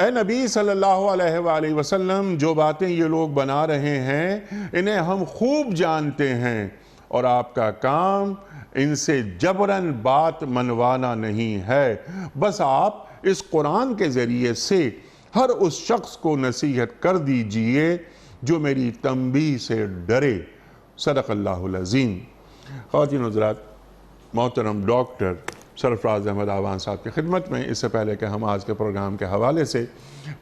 اے نبی صلی اللہ علیہ وآلہ وسلم، جو باتیں یہ لوگ بنا رہے ہیں انہیں ہم خوب جانتے ہیں، اور آپ کا کام ان سے جبراً بات منوانا نہیں ہے، بس آپ اس قرآن کے ذریعے سے ہر اس شخص کو نصیحت کر دیجئے جو میری تنبیہ سے ڈرے۔ صدق اللہ العظیم۔ خواتین حضرات، محترم ڈاکٹر سرفراز احمد آوان صاحب کی خدمت میں، اس سے پہلے کہ ہم آج کے پروگرام کے حوالے سے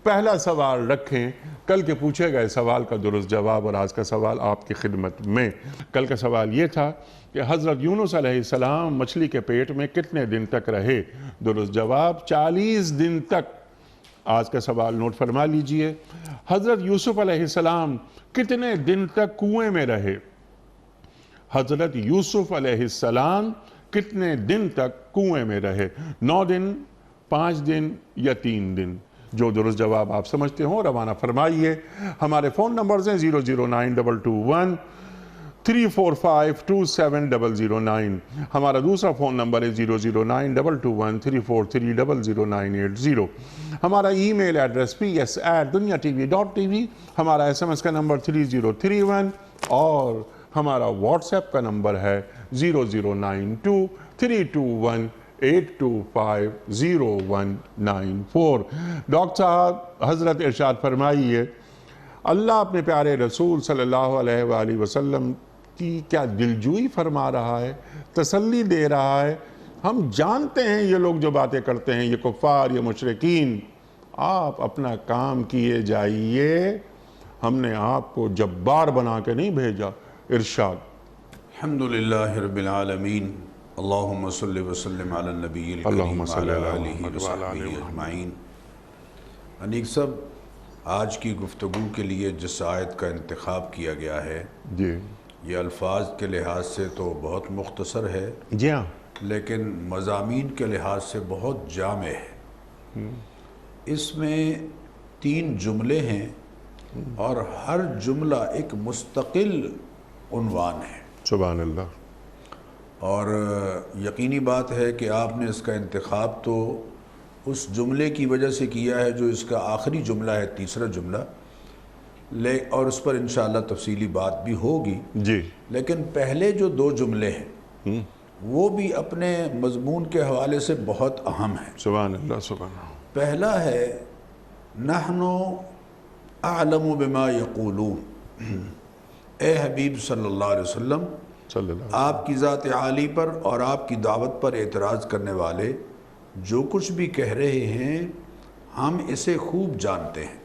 پہلا سوال رکھیں، کل کے پوچھے گئے سوال کا درست جواب اور آج کا سوال آپ کی خدمت میں۔ کل کا سوال یہ تھا کہ حضرت یونس علیہ السلام مچھلی کے پیٹ میں کتنے دن تک رہے؟ درست جواب 40 دن تک۔ آج کا سوال نوٹ فرما لیجئے، حضرت یوسف علیہ السلام کتنے دن تک کنویں میں رہے؟ حضرت یوسف علیہ السلام کتنے دن تک کنویں میں رہے؟ 9 دن، 5 دن یا 3 دن؟ جو درست جواب آپ سمجھتے ہوں روانہ فرمائیے۔ ہمارے فون نمبرز ہیں 0092221 3452709، ہمارا دوسرا فون نمبر ہے 009221343 043009080، ہمارا ای میل ایڈریس ps@duniatv.tv، ہمارا SMS کا نمبر 3031، اور ہمارا واٹس ایپ کا نمبر ہے 009232182509194۔ ڈاکٹر صاحب، حضرت ارشاد فرمائیے، اللہ اپنے پیارے رسول صلی اللہ علیہ وآلہ وسلم کی کیا دلجوئی فرما رہا ہے، تسلی دے رہا ہے؟ ہم جانتے ہیں یہ لوگ جو باتیں کرتے ہیں، یہ کفار، یہ مشرکین، آپ اپنا کام کیے جائیے، ہم نے آپ کو جبار بنا کے نہیں بھیجا۔ ارشاد۔ الحمدللہ رب العالمین، اللہم صلی وسلم علی النبی الکریم وعلی آلہ وصحبہ اجمعین۔ انیق صاحب، آج کی گفتگو کے لیے جس آیت کا انتخاب کیا گیا ہے، جی، یہ الفاظ کے لحاظ سے تو بہت مختصر ہے، جی ہاں، لیکن مضامین کے لحاظ سے بہت جامع ہے۔ اس میں 3 جملے ہیں اور ہر جملہ ایک مستقل عنوان ہے۔ سبحان اللہ۔ اور یقینی بات ہے کہ آپ نے اس کا انتخاب تو اس جملے کی وجہ سے کیا ہے جو اس کا آخری جملہ ہے، تیسرا جملہ، اور اس پر انشاءاللہ تفصیلی بات بھی ہوگی، جی، لیکن پہلے جو 2 جملے ہیں وہ بھی اپنے مضمون کے حوالے سے بہت اہم ہیں۔ سبحان اللہ، سبحان اللہ۔ پہلا ہے نحن اعلم بما یقولون، اے حبیب صلی اللہ علیہ وسلم، صلی اللہ آپ کی ذات عالی پر اور آپ کی دعوت پر اعتراض کرنے والے جو کچھ بھی کہہ رہے ہیں ہم اسے خوب جانتے ہیں۔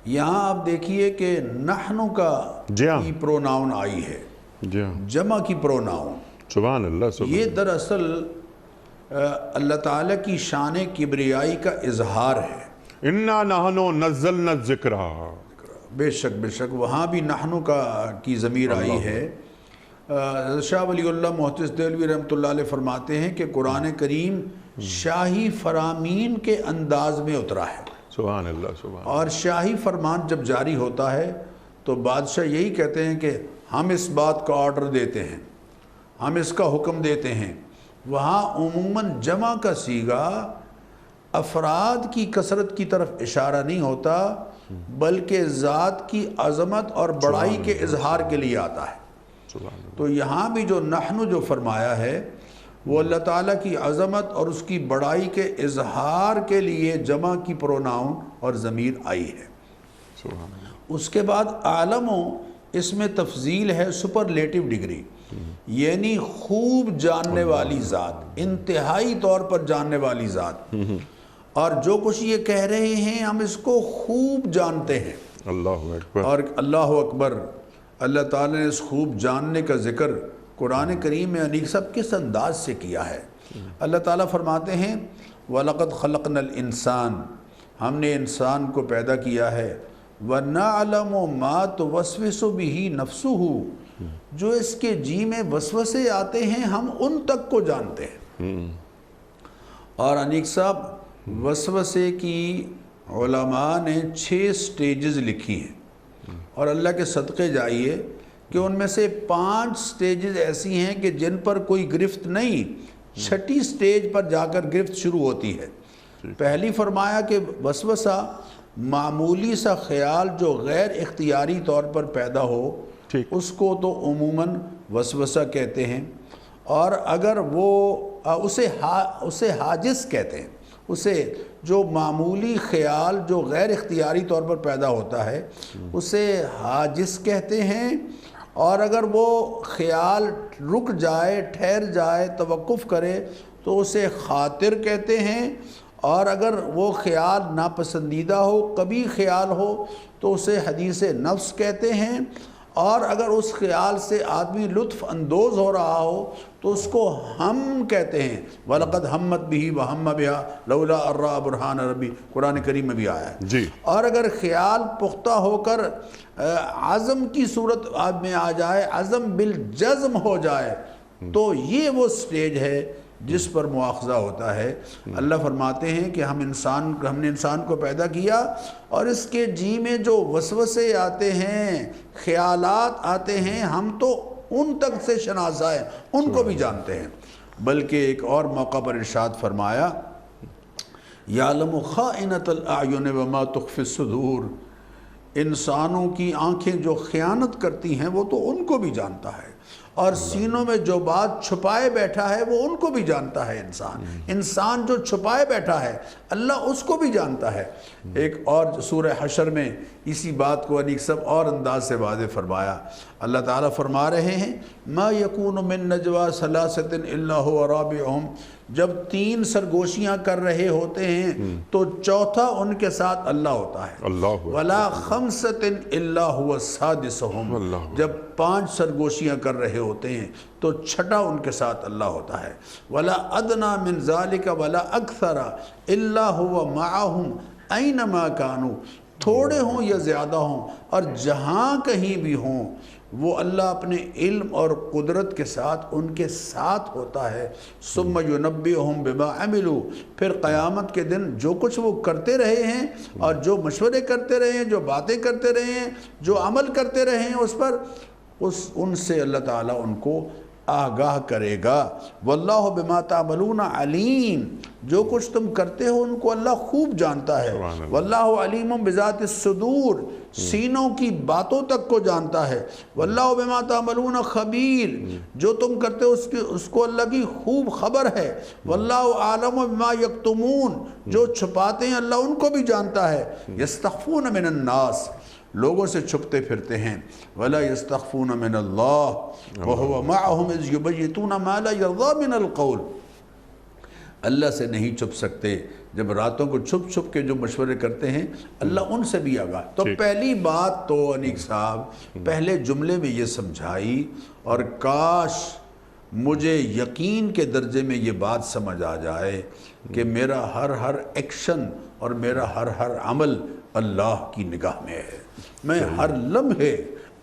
یہاں آپ دیکھیے کہ نحن کا کی پروناؤن آئی ہے، جی ہاں، جمع کی پروناؤن۔ سبحان اللہ، سبحان یہ دراصل اللہ تعالیٰ کی شان کبریائی کا اظہار ہے۔ اِنَّا نَحْنُ نَزَّلْنَا الذِّکْرَ، بے شک بے شک، وہاں بھی نحن کی ضمیر آئی ہے۔ شاہ ولی اللہ محدث دہلوی رحمۃ اللہ علیہ فرماتے ہیں کہ قرآن کریم شاہی فرامین کے انداز میں اترا ہے، سبحان اللہ، سبحان اللہ۔ اور شاہی فرمان جب جاری ہوتا ہے تو بادشاہ یہی کہتے ہیں کہ ہم اس بات کا آرڈر دیتے ہیں، ہم اس کا حکم دیتے ہیں۔ وہاں عموماً جمع کا صیغہ افراد کی کثرت کی طرف اشارہ نہیں ہوتا، بلکہ ذات کی عظمت اور بڑائی کے اظہار کے لیے آتا ہے۔ تو یہاں بھی جو نحن جو فرمایا ہے وہ اللہ تعالیٰ کی عظمت اور اس کی بڑائی کے اظہار کے لیے جمع کی پروناؤن اور ضمیر آئی ہے۔ اس کے بعد عالم، اس میں تفضیل ہے سپرلیٹو ڈگری، یعنی خوب جاننے والی ذات، انتہائی طور پر جاننے والی ذات، اور جو کچھ یہ کہہ رہے ہیں ہم اس کو خوب جانتے ہیں۔ اللہ اکبر۔ اور اللہ اکبر، اللہ تعالیٰ نے اس خوب جاننے کا ذکر قرآن کریم میں انیق صاحب کس انداز سے کیا ہے۔ اللہ تعالیٰ فرماتے ہیں وَلَقَدْ خَلَقْنَا الْإِنسَانَ، ہم نے انسان کو پیدا کیا ہے، وَنَعْلَمُ مَا تُوَسْوِسُ بِهِ نَفْسُهُ، جو اس کے جی میں وسوسے آتے ہیں ہم ان تک کو جانتے ہیں۔ اور انیق صاحب، وسوسے کی علماء نے 6 سٹیجز لکھی ہیں، اور اللہ کے صدقے جائیے کہ ان میں سے 5 سٹیجز ایسی ہیں کہ جن پر کوئی گرفت نہیں، 6ٹھی سٹیج پر جا کر گرفت شروع ہوتی ہے۔ پہلی فرمایا کہ وسوسہ معمولی سا خیال جو غیر اختیاری طور پر پیدا ہو اس کو تو عموماً وسوسہ کہتے ہیں، اور اگر وہ اسے حاجز کہتے ہیں، اسے جو معمولی خیال جو غیر اختیاری طور پر پیدا ہوتا ہے اسے حاجز کہتے ہیں، اور اگر وہ خیال رک جائے، ٹھہر جائے، توقف کرے تو اسے خاطر کہتے ہیں، اور اگر وہ خیال ناپسندیدہ ہو، کبھی خیال ہو تو اسے حدیث نفس کہتے ہیں، اور اگر اس خیال سے آدمی لطف اندوز ہو رہا ہو تو اس کو ہم کہتے ہیں، وَلَقَدْ ہَمَّتْ بِهِ وَهَمَّ بِهَا لَوْلَا أَن رَأَىٰ بُرْهَانَ رَبِّهِ، قرآن کریم میں بھی آیا ہے اور اگر خیال پختہ ہو کر عزم کی صورت میں آ جائے، عزم بالجزم ہو جائے، تو یہ وہ سٹیج ہے جس پر مواخذہ ہوتا ہے۔ اللہ فرماتے ہیں کہ ہم نے انسان کو پیدا کیا اور اس کے جی میں جو وسوسے آتے ہیں، خیالات آتے ہیں، ہم تو ان تک سے شناسا ہیں، ان کو بھی جانتے ہیں۔ بلکہ ایک اور موقع پر ارشاد فرمایا یعلم خائنۃ الاعین وما تخفی الصدور، انسانوں کی آنکھیں جو خیانت کرتی ہیں وہ تو ان کو بھی جانتا ہے، اور سینوں میں جو بات چھپائے بیٹھا ہے وہ ان کو بھی جانتا ہے۔ انسان جو چھپائے بیٹھا ہے اللہ اس کو بھی جانتا ہے۔ ایک اور سورہ حشر میں اسی بات کو ایک سب اور انداز سے واضح فرمایا۔ اللہ تعالیٰ فرما رہے ہیں ما یکون من نجوا ثلاثۃ الا هو رابعهم، جب 3 سرگوشیاں کر رہے ہوتے ہیں تو چوتھا ان کے ساتھ اللہ ہوتا ہے، ولا خمسۃ الا هو سادسهم، جب 5 سرگوشیاں کر رہے ہوتے ہیں تو چھٹا ان کے ساتھ اللہ ہوتا ہے، ولا ادنی من ذلک ولا اکثر الا هو معهم اینما کانوا، تھوڑے ہوں یا زیادہ ہوں اور جہاں کہیں بھی ہوں وہ اللہ اپنے علم اور قدرت کے ساتھ ان کے ساتھ ہوتا ہے۔ ثم ینبئہم بما عملوا، پھر قیامت کے دن جو کچھ وہ کرتے رہے ہیں اور جو مشورے کرتے رہے ہیں، جو باتیں کرتے رہے ہیں، جو عمل کرتے رہے ہیں اس پر، ان سے اللہ تعالیٰ ان کو آگاہ کرے گا۔ واللہ بما تعملون علیم، جو کچھ تم کرتے ہو ان کو اللہ خوب جانتا ہے۔ واللہ علیم بذات الصدور، سینوں کی باتوں تک کو جانتا ہے۔ واللہ بما تعملون خبیر، جو تم کرتے ہو اس کو اللہ کی خوب خبر ہے۔ واللہ عالم بما یکتمون، جو چھپاتے ہیں اللہ ان کو بھی جانتا ہے۔ یستخفون من الناس، لوگوں سے چھپتے پھرتے ہیں۔ وَلَا يَسْتَخْفُونَ مِنَ اللَّهِ وَهُوَ مَعَهُمْ إِذْ يُبَيِّتُونَ مَا لَا يَرْضَىٰ مِنَ الْقَوْلِ، اللہ سے نہیں چھپ سکتے، جب راتوں کو چھپ چھپ کے جو مشورے کرتے ہیں اللہ ان سے بھی آگاہ۔ تو پہلی بات تو انیق صاحب پہلے جملے میں یہ سمجھائی، اور کاش مجھے یقین کے درجے میں یہ بات سمجھ آ جائے کہ میرا ہر ایکشن اور میرا ہر عمل اللہ کی نگاہ میں ہے، میں ہر لمحے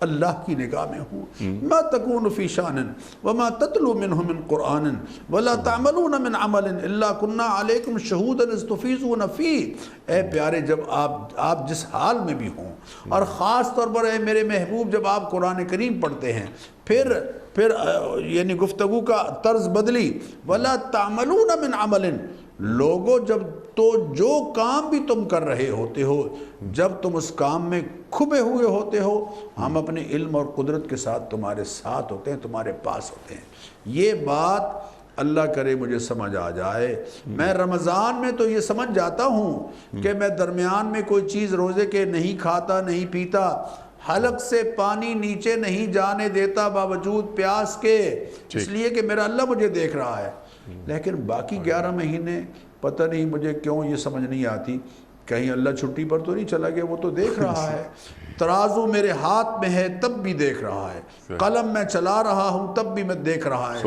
اللہ کی نگاہ میں ہوں۔ ما تکون فی شان وما تتلو منہ من قرآن ولا تعملون من عمل الا کنا علیکم شہودا اذ تفیضون فیہ، اے پیارے جب آپ جس حال میں بھی ہوں، اور خاص طور پر اے میرے محبوب جب آپ قرآن کریم پڑھتے ہیں، پھر یعنی گفتگو کا طرز بدلی، ولا تعملون من عمل، لوگوں جب تو جو کام بھی تم کر رہے ہوتے ہو، جب تم اس کام میں کھبے ہوئے ہوتے ہو، ہم اپنے علم اور قدرت کے ساتھ تمہارے ساتھ ہوتے ہیں، تمہارے پاس ہوتے ہیں۔ یہ بات اللہ کرے مجھے سمجھ آ جائے۔ میں رمضان میں تو یہ سمجھ جاتا ہوں کہ میں درمیان میں کوئی چیز روزے کے نہیں کھاتا نہیں پیتا، حلق سے پانی نیچے نہیں جانے دیتا باوجود پیاس کے، اس لیے کہ میرا اللہ مجھے دیکھ رہا ہے۔ لیکن باقی 11 مہینے پتہ نہیں مجھے کیوں یہ سمجھ نہیں آتی، کہیں اللہ چھٹی پر تو نہیں چلا گیا، وہ تو دیکھ رہا ہے۔ ترازو میرے ہاتھ میں ہے تب بھی دیکھ رہا ہے، قلم میں چلا رہا ہوں تب بھی میں دیکھ رہا ہے،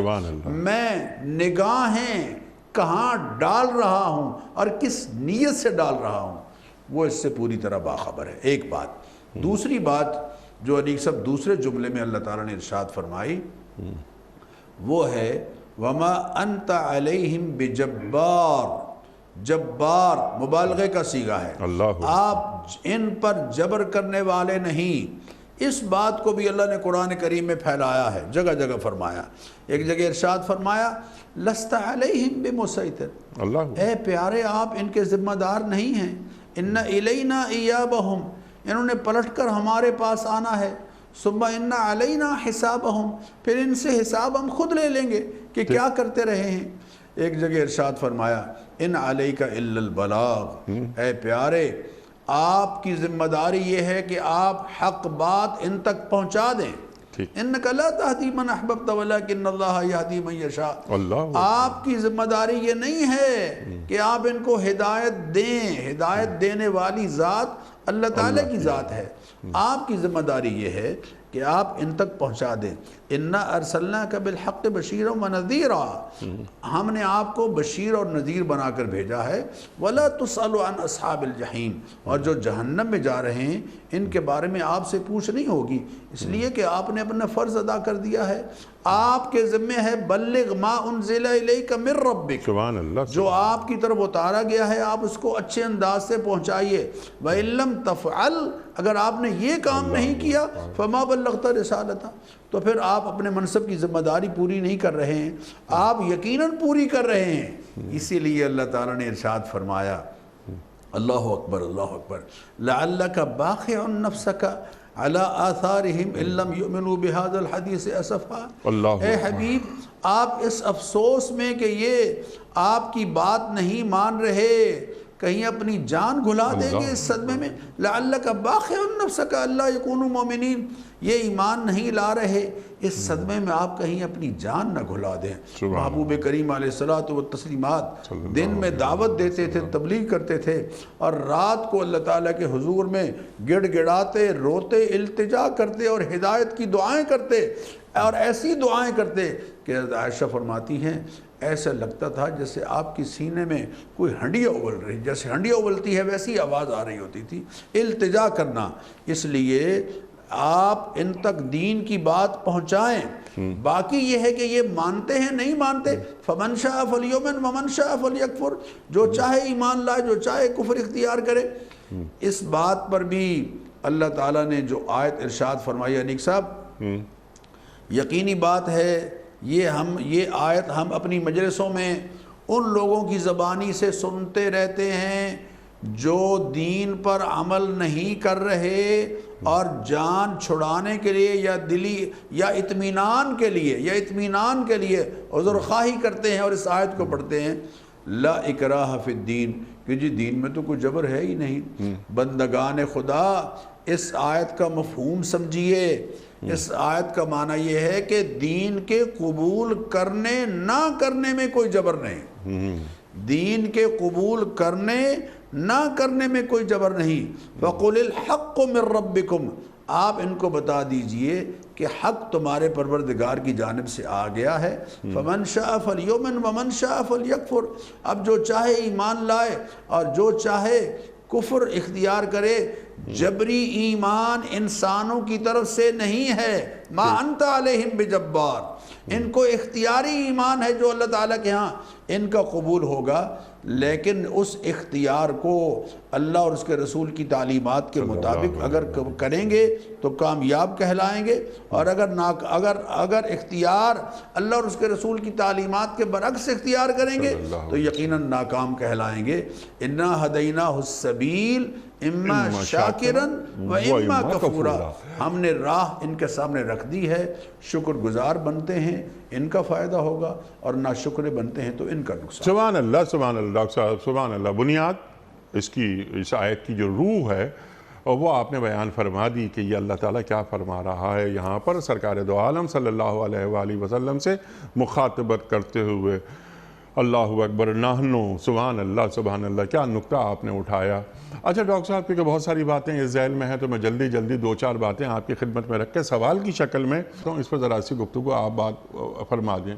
میں نگاہیں کہاں ڈال رہا ہوں اور کس نیت سے ڈال رہا ہوں، وہ اس سے پوری طرح باخبر ہے۔ ایک بات۔ دوسری بات جو انیق سب دوسرے جملے میں اللہ تعالیٰ نے ارشاد فرمائی وہ ہے وما انت علیہم بجبار، جبار مبالغے کا صیغہ ہے، آپ ان پر جبر کرنے والے نہیں، اس بات کو بھی اللہ نے قرآن کریم میں پھیلایا ہے، جگہ جگہ فرمایا۔ ایک جگہ ارشاد فرمایا لست علیہم بمسیطر، اللہ اے پیارے آپ ان کے ذمہ دار نہیں ہیں، ان الینا ایابہم، انہوں نے پلٹ کر ہمارے پاس آنا ہے، ثم ان علینا حسابہم، پھر ان سے حساب ہم خود لے لیں گے کہ کیا کرتے رہے ہیں۔ ایک جگہ ارشاد فرمایا ان علیک الا البلاغ، اے پیارے آپ کی ذمہ داری یہ ہے کہ آپ حق بات ان تک پہنچا دیں۔ انک لا تہدی من احببت ولکن اللہ یہدی من یشاء، اللہ آپ کی ذمہ داری یہ نہیں ہے کہ آپ ان کو ہدایت دیں، ہدایت دینے والی ذات اللہ تعالیٰ کی ذات ہے، آپ کی ذمہ داری یہ ہے کہ آپ ان تک پہنچا دیں۔ انا ارسلناک بالحق بشیرا ونذیرا، ہم نے آپ کو بشیر اور نذیر بنا کر بھیجا ہے۔ ولا تسأل عن اصحاب الجحیم، اور جو جہنم میں جا رہے ہیں ان کے بارے میں آپ سے پوچھ نہیں ہوگی، اس لیے کہ آپ نے اپنا فرض ادا کر دیا ہے۔ آپ کے ذمہ ہے بلغ ما انزل الیک من ربک، سبحان اللہ، جو آپ کی طرف اتارا گیا ہے آپ اس کو اچھے انداز سے پہنچائیے۔ وَإِن لَمْ تَفْعَلْ، اگر آپ نے یہ کام نہیں کیا فَمَا بَلَّغْتَ رِسَالَتَهُ، تو پھر آپ اپنے منصب کی ذمہ داری پوری نہیں کر رہے ہیں، آپ یقیناً پوری کر رہے ہیں۔ اسی لیے اللہ تعالیٰ نے ارشاد فرمایا، اللہ اکبر اللہ اکبر، لَعَلَّكَ بَاخِعٌ نَفْسَكَ عَلَىٰ آثَارِهِمْ إِن لَّمْ يُؤْمِنُوا بِهَذَا الْحَدِيثِ أَسَفًا، اللہ اے حبیب آپ اس افسوس میں کہ یہ آپ کی بات نہیں مان رہے، کہیں اپنی جان گھلا دیں گے اس صدمے میں۔ لَعَلَّكَ بَاخِعٌ نَفْسَكَ أَلَّا يَكُونُوا مُؤْمِنِينَ، یہ ایمان نہیں لا رہے، اس صدمے میں آپ کہیں اپنی جان نہ گھلا دیں۔ محبوب کریم علیہ الصلوۃ والتسلیمات دن میں دعوت دیتے تھے، تبلیغ کرتے تھے، اور رات کو اللہ تعالیٰ کے حضور میں گڑ گڑاتے، روتے، التجا کرتے اور ہدایت کی دعائیں کرتے، اور ایسی دعائیں کرتے کہ عائشہ فرماتی ہیں ایسا لگتا تھا جیسے آپ کی سینے میں کوئی ہنڈیا ابل رہی، جیسے ہنڈیا ابلتی ہے ویسی آواز آ رہی ہوتی تھی، التجا کرنا۔ اس لیے آپ ان تک دین کی بات پہنچائیں، باقی یہ ہے کہ یہ مانتے ہیں نہیں مانتے، فَمَنْ شَاءَ فَلْيُؤْمِنْ وَمَنْ شَاءَ فَلْيَكْفُرْ، جو چاہے ایمان لائے، جو چاہے کفر اختیار کرے۔ اس بات پر بھی اللہ تعالیٰ نے جو آیت ارشاد فرمائی، انیک صاحب یقینی بات ہے یہ آیت ہم اپنی مجلسوں میں ان لوگوں کی زبانی سے سنتے رہتے ہیں جو دین پر عمل نہیں کر رہے اور جان چھڑانے کے لیے یا دلی یا اطمینان کے لیے عذر خواہی کرتے ہیں اور اس آیت کو پڑھتے ہیں، لا اکراہ فی الدین، کہ جی دین میں تو کوئی جبر ہے ہی نہیں۔ بندگان خدا اس آیت کا مفہوم سمجھیے، اس آیت کا معنی یہ ہے کہ دین کے قبول کرنے نہ کرنے میں کوئی جبر نہیں، دین کے قبول کرنے نہ کرنے میں کوئی جبر نہیں۔ وَقُلِ الْحَقُّ مِن رَبِّكُمْ، آپ ان کو بتا دیجئے کہ حق تمہارے پروردگار کی جانب سے آ گیا ہے۔ فَمَنْ شَاءَ فَلْيُؤْمِنْ وَمَنْ شَاءَ فَلْيَكْفُرْ، اب جو چاہے ایمان لائے اور جو چاہے کفر اختیار کرے۔ جبری ایمان انسانوں کی طرف سے نہیں ہے، ما انت علیہم بجبار، ان کو اختیاری ایمان ہے جو اللہ تعالیٰ کے ہاں ان کا قبول ہوگا، لیکن اس اختیار کو اللہ اور اس کے رسول کی تعلیمات کے مطابق اگر کریں گے تو کامیاب کہلائیں گے، اور اگر اختیار اللہ اور اس کے رسول کی تعلیمات کے برعکس اختیار کریں گے تو یقیناً ناکام کہلائیں گے۔ انا ہدیناہ السبیل اما شاکرن و اما کفورا، ہم نے راہ ان کے سامنے رکھ دی ہے، شکر گزار بنتے ہیں ان کا فائدہ ہوگا، اور نہ شکر بنتے ہیں تو ان کا نقصان۔ سبحان اللہ، سبحان اللہ ڈاکٹر صاحب، سبحان اللہ۔ بنیاد اس آیت کی جو روح ہے اور وہ آپ نے بیان فرما دی کہ یہ اللہ تعالیٰ کیا فرما رہا ہے یہاں پر سرکار دو عالم صلی اللہ علیہ وآلہ وسلم سے مخاطبت کرتے ہوئے۔ اللہ اکبر، نحنو، سبحان اللہ، کیا نقطہ آپ نے اٹھایا۔ اچھا ڈاکٹر صاحب، کیونکہ بہت ساری باتیں اس ذیل میں ہیں تو میں جلدی دو چار باتیں آپ کی خدمت میں رکھ کے سوال کی شکل میں تو اس پر ذرا سی گفتگو آپ بات فرما دیں۔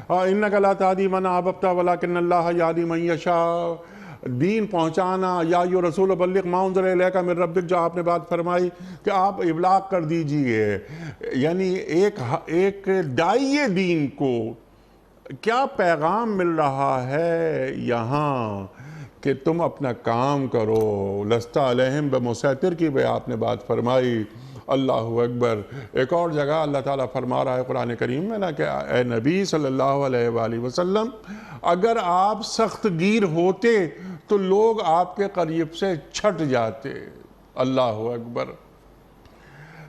اِنَّكَ لَا تَهْدِي مَنْ أَحْبَبْتَ وَلَكِنَّ اللَّهَ يَهْدِي مَن يَشَاءُ، دین پہنچانا، یا ایھا رسول بلغ ما انزل الیک من ربک، جو آپ نے بات فرمائی کہ آپ ابلاغ کر دیجئے، یعنی ایک داعی دین کو کیا پیغام مل رہا ہے یہاں کہ تم اپنا کام کرو، لست علیہم بمسیطر کی بھی آپ نے بات فرمائی، اللہ اکبر۔ ایک اور جگہ اللہ تعالیٰ فرما رہا ہے قرآن کریم میں نا کہ اے نبی صلی اللہ علیہ وآلہ وسلم، اگر آپ سخت گیر ہوتے تو لوگ آپ کے قریب سے چھٹ جاتے۔ اللہ اکبر۔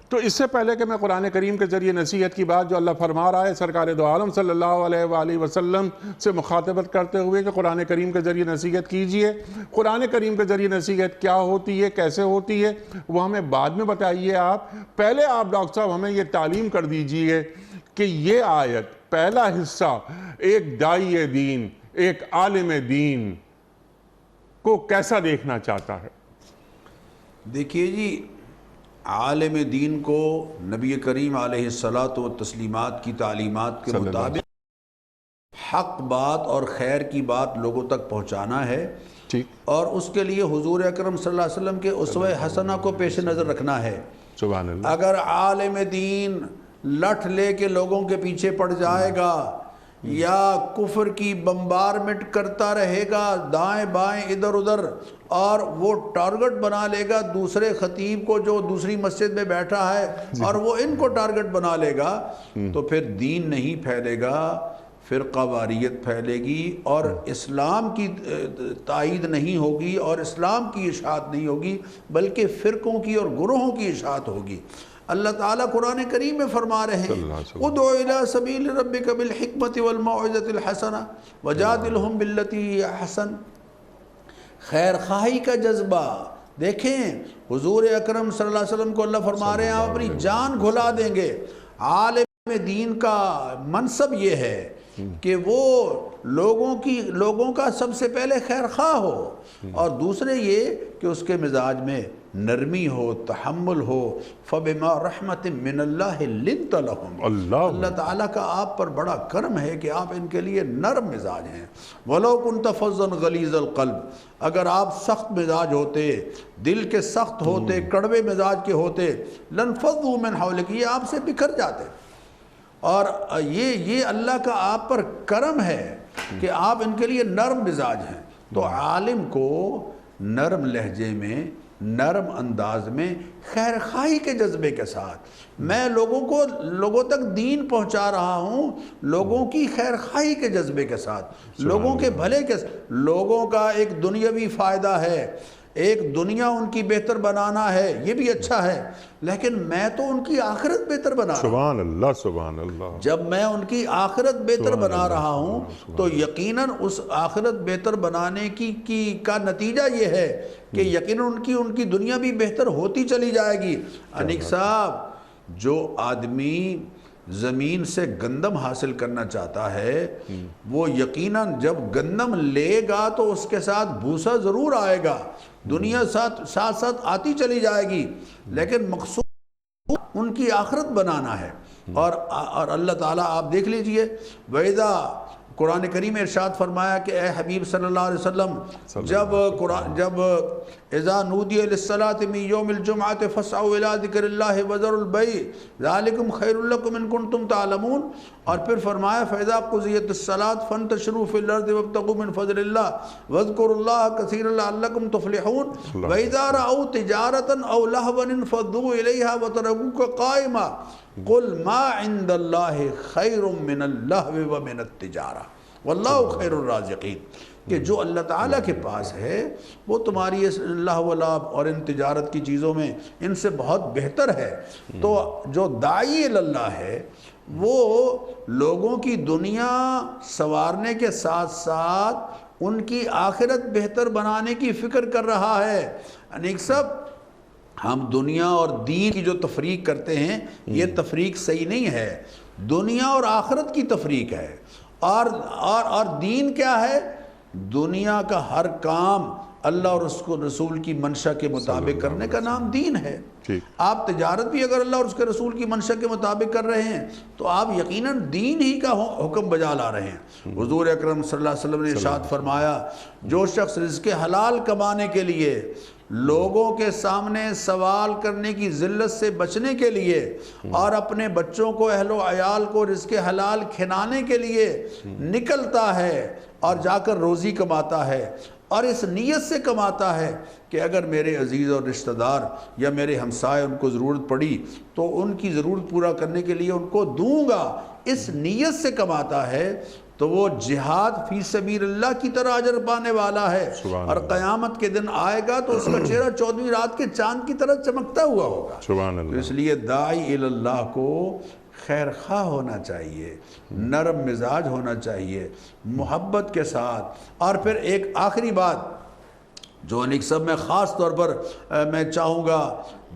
تو اس سے پہلے کہ میں قرآن کریم کے ذریعے نصیحت کی بات جو اللہ فرما رہا ہے سرکار دو عالم صلی اللہ علیہ وآلہ وسلم سے مخاطبت کرتے ہوئے کہ قرآن کریم کے ذریعے نصیحت کیجئے، قرآن کریم کے ذریعے نصیحت کیا ہوتی ہے، کیسے ہوتی ہے، وہ ہمیں بعد میں بتائیے آپ۔ پہلے آپ ڈاکٹر صاحب ہمیں یہ تعلیم کر دیجئے کہ یہ آیت پہلا حصہ ایک داعی دین، ایک عالم دین کو کیسا دیکھنا چاہتا ہے؟ دیکھیے جی، عالم دین کو نبی کریم علیہ الصلاۃ والتسلیمات کی تعلیمات کے مطابق حق بات اور خیر کی بات لوگوں تک پہنچانا ہے، ٹھیک، اور اس کے لیے حضور اکرم صلی اللہ علیہ وسلم کے اسوہ حسنہ کو پیش نظر رکھنا ہے۔ سبحان اللہ۔ اگر عالم دین لٹھ لے کے لوگوں کے پیچھے پڑ جائے گا یا کفر کی بمبارمنٹ کرتا رہے گا دائیں بائیں ادھر ادھر، اور وہ ٹارگٹ بنا لے گا دوسرے خطیب کو جو دوسری مسجد میں بیٹھا ہے اور وہ ان کو ٹارگٹ بنا لے گا، تو پھر دین نہیں پھیلے گا، فرقہ واریت پھیلے گی اور اسلام کی تائید نہیں ہوگی اور اسلام کی اشاعت نہیں ہوگی، بلکہ فرقوں کی اور گروہوں کی اشاعت ہوگی۔ اللہ تعالیٰ قرآن کریم میں فرما رہے ہیں ادعو الی سبیل ربک بالحکمت والموعظۃ الحسنہ وجادلہم باللتی ہی احسن۔ خیر خواہی کا جذبہ دیکھیں، حضور اکرم صلی اللہ علیہ وسلم کو اللہ فرما رہے ہیں آپ اپنی جان گھلا دیں گے۔ عالم دین کا منصب یہ ہے کہ وہ لوگوں کا سب سے پہلے خیر خواہ ہو، اور دوسرے یہ کہ اس کے مزاج میں نرمی ہو، تحمل ہو۔ فَبِمَا رَحْمَةٍ مِّنَ اللَّهِ لِنْتَ لَهُمْ۔ اللہ تعالیٰ کا آپ پر بڑا کرم ہے کہ آپ ان کے لیے نرم مزاج ہیں۔ وَلَوْ كُنْتَ فَظًّا غَلِيظَ الْقَلْبِ، اگر آپ سخت مزاج ہوتے، دل کے سخت ہوتے، کڑوے مزاج کے ہوتے، لَنْفَضُّوا مِنْ حَوْلِكَ، یہ آپ سے بکھر جاتے۔ اور یہ اللہ کا آپ پر کرم ہے کہ آپ ان کے لیے نرم مزاج ہیں۔ تو عالم کو نرم لہجے میں، نرم انداز میں، خیر خواہی کے جذبے کے ساتھ، میں لوگوں تک دین پہنچا رہا ہوں لوگوں کی خیر خواہی کے جذبے کے ساتھ، لوگوں کے بھلے کے ساتھ۔ لوگوں کا ایک دنیاوی فائدہ ہے، ایک دنیا ان کی بہتر بنانا ہے، یہ بھی اچھا ہے، لیکن میں تو ان کی آخرت بہتر بنا رہا ہوں۔ سبحان اللہ، سبحان اللہ۔ جب میں ان کی آخرت بہتر بنا رہا ہوں تو یقیناً اس آخرت بہتر بنانے کا نتیجہ یہ ہے کہ یقیناً ان کی دنیا بھی بہتر ہوتی چلی جائے گی۔ انیک صاحب، جو آدمی زمین سے گندم حاصل کرنا چاہتا ہے وہ یقیناً جب گندم لے گا تو اس کے ساتھ بھوسا ضرور آئے گا، دنیا ساتھ ساتھ آتی چلی جائے گی، لیکن مقصود ان کی آخرت بنانا ہے۔ اور اللہ تعالیٰ آپ دیکھ لیجئے، وَإِذَا، قرآن کریم ارشاد فرمایا کہ اے حبیب صلی اللہ علیہ وسلم، جب اذا نودی للصلاة من یوم الجمعة فاسعوا الى ذکر اللہ وذروا البیع ذالکم خیر لکم ان کنتم تعلمون، اور پھر فرمایا فاذا قضیت الصلاة فانتشروا فی الارض وابتغوا من فضل اللہ واذکروا اللہ کثیرا لعلکم تفلحون واذا رأوا تجارة او لہوا انفضوا الیہا وترکوک قائما قل ما عند اللہ خیر من اللہو ومن التجارہ واللہ خیر الرازقین، کہ جو اللہ تعالیٰ کے پاس ہے وہ تمہاری اس اللہ ولاب اور ان تجارت کی چیزوں میں ان سے بہت بہتر ہے۔ تو جو داعی اللہ ہے وہ لوگوں کی دنیا سنوارنے کے ساتھ ساتھ ان کی آخرت بہتر بنانے کی فکر کر رہا ہے۔ انیک سب ہم دنیا اور دین کی جو تفریق کرتے ہیں یہ تفریق صحیح نہیں ہے، دنیا اور آخرت کی تفریق ہے۔ اور دین کیا ہے؟ دنیا کا ہر کام اللہ اور اس کو رسول کی منشا کے مطابق کرنے کا نام دین ہے۔ آپ تجارت بھی اگر اللہ اور اس کے رسول کی منشا کے مطابق کر رہے ہیں تو آپ یقیناً دین ہی کا حکم بجا لا رہے ہیں۔ حضور اکرم صلی اللہ علیہ وسلم نے ارشاد فرمایا، جو شخص رزق حلال کمانے کے لیے، لوگوں کے سامنے سوال کرنے کی ذلت سے بچنے کے لیے اور اپنے بچوں کو، اہل و عیال کو رزق حلال کھلانے کے لیے نکلتا ہے اور جا کر روزی کماتا ہے اور اس نیت سے کماتا ہے کہ اگر میرے عزیز اور رشتہ دار یا میرے ہمسائے ان کو ضرورت پڑی تو ان کی ضرورت پورا کرنے کے لیے ان کو دوں گا، اس نیت سے کماتا ہے، تو وہ جہاد فی سبیل اللہ کی طرح اجر پانے والا ہے، اور قیامت کے دن آئے گا تو اس کا چہرہ 14ویں رات کے چاند کی طرح چمکتا ہوا ہوگا۔ سبحان تو اللہ۔ اس لیے داعی اللہ کو خیر خواہ ہونا چاہیے، نرم مزاج ہونا چاہیے، محبت کے ساتھ۔ اور پھر ایک آخری بات جو انیک سب میں خاص طور پر میں چاہوں گا،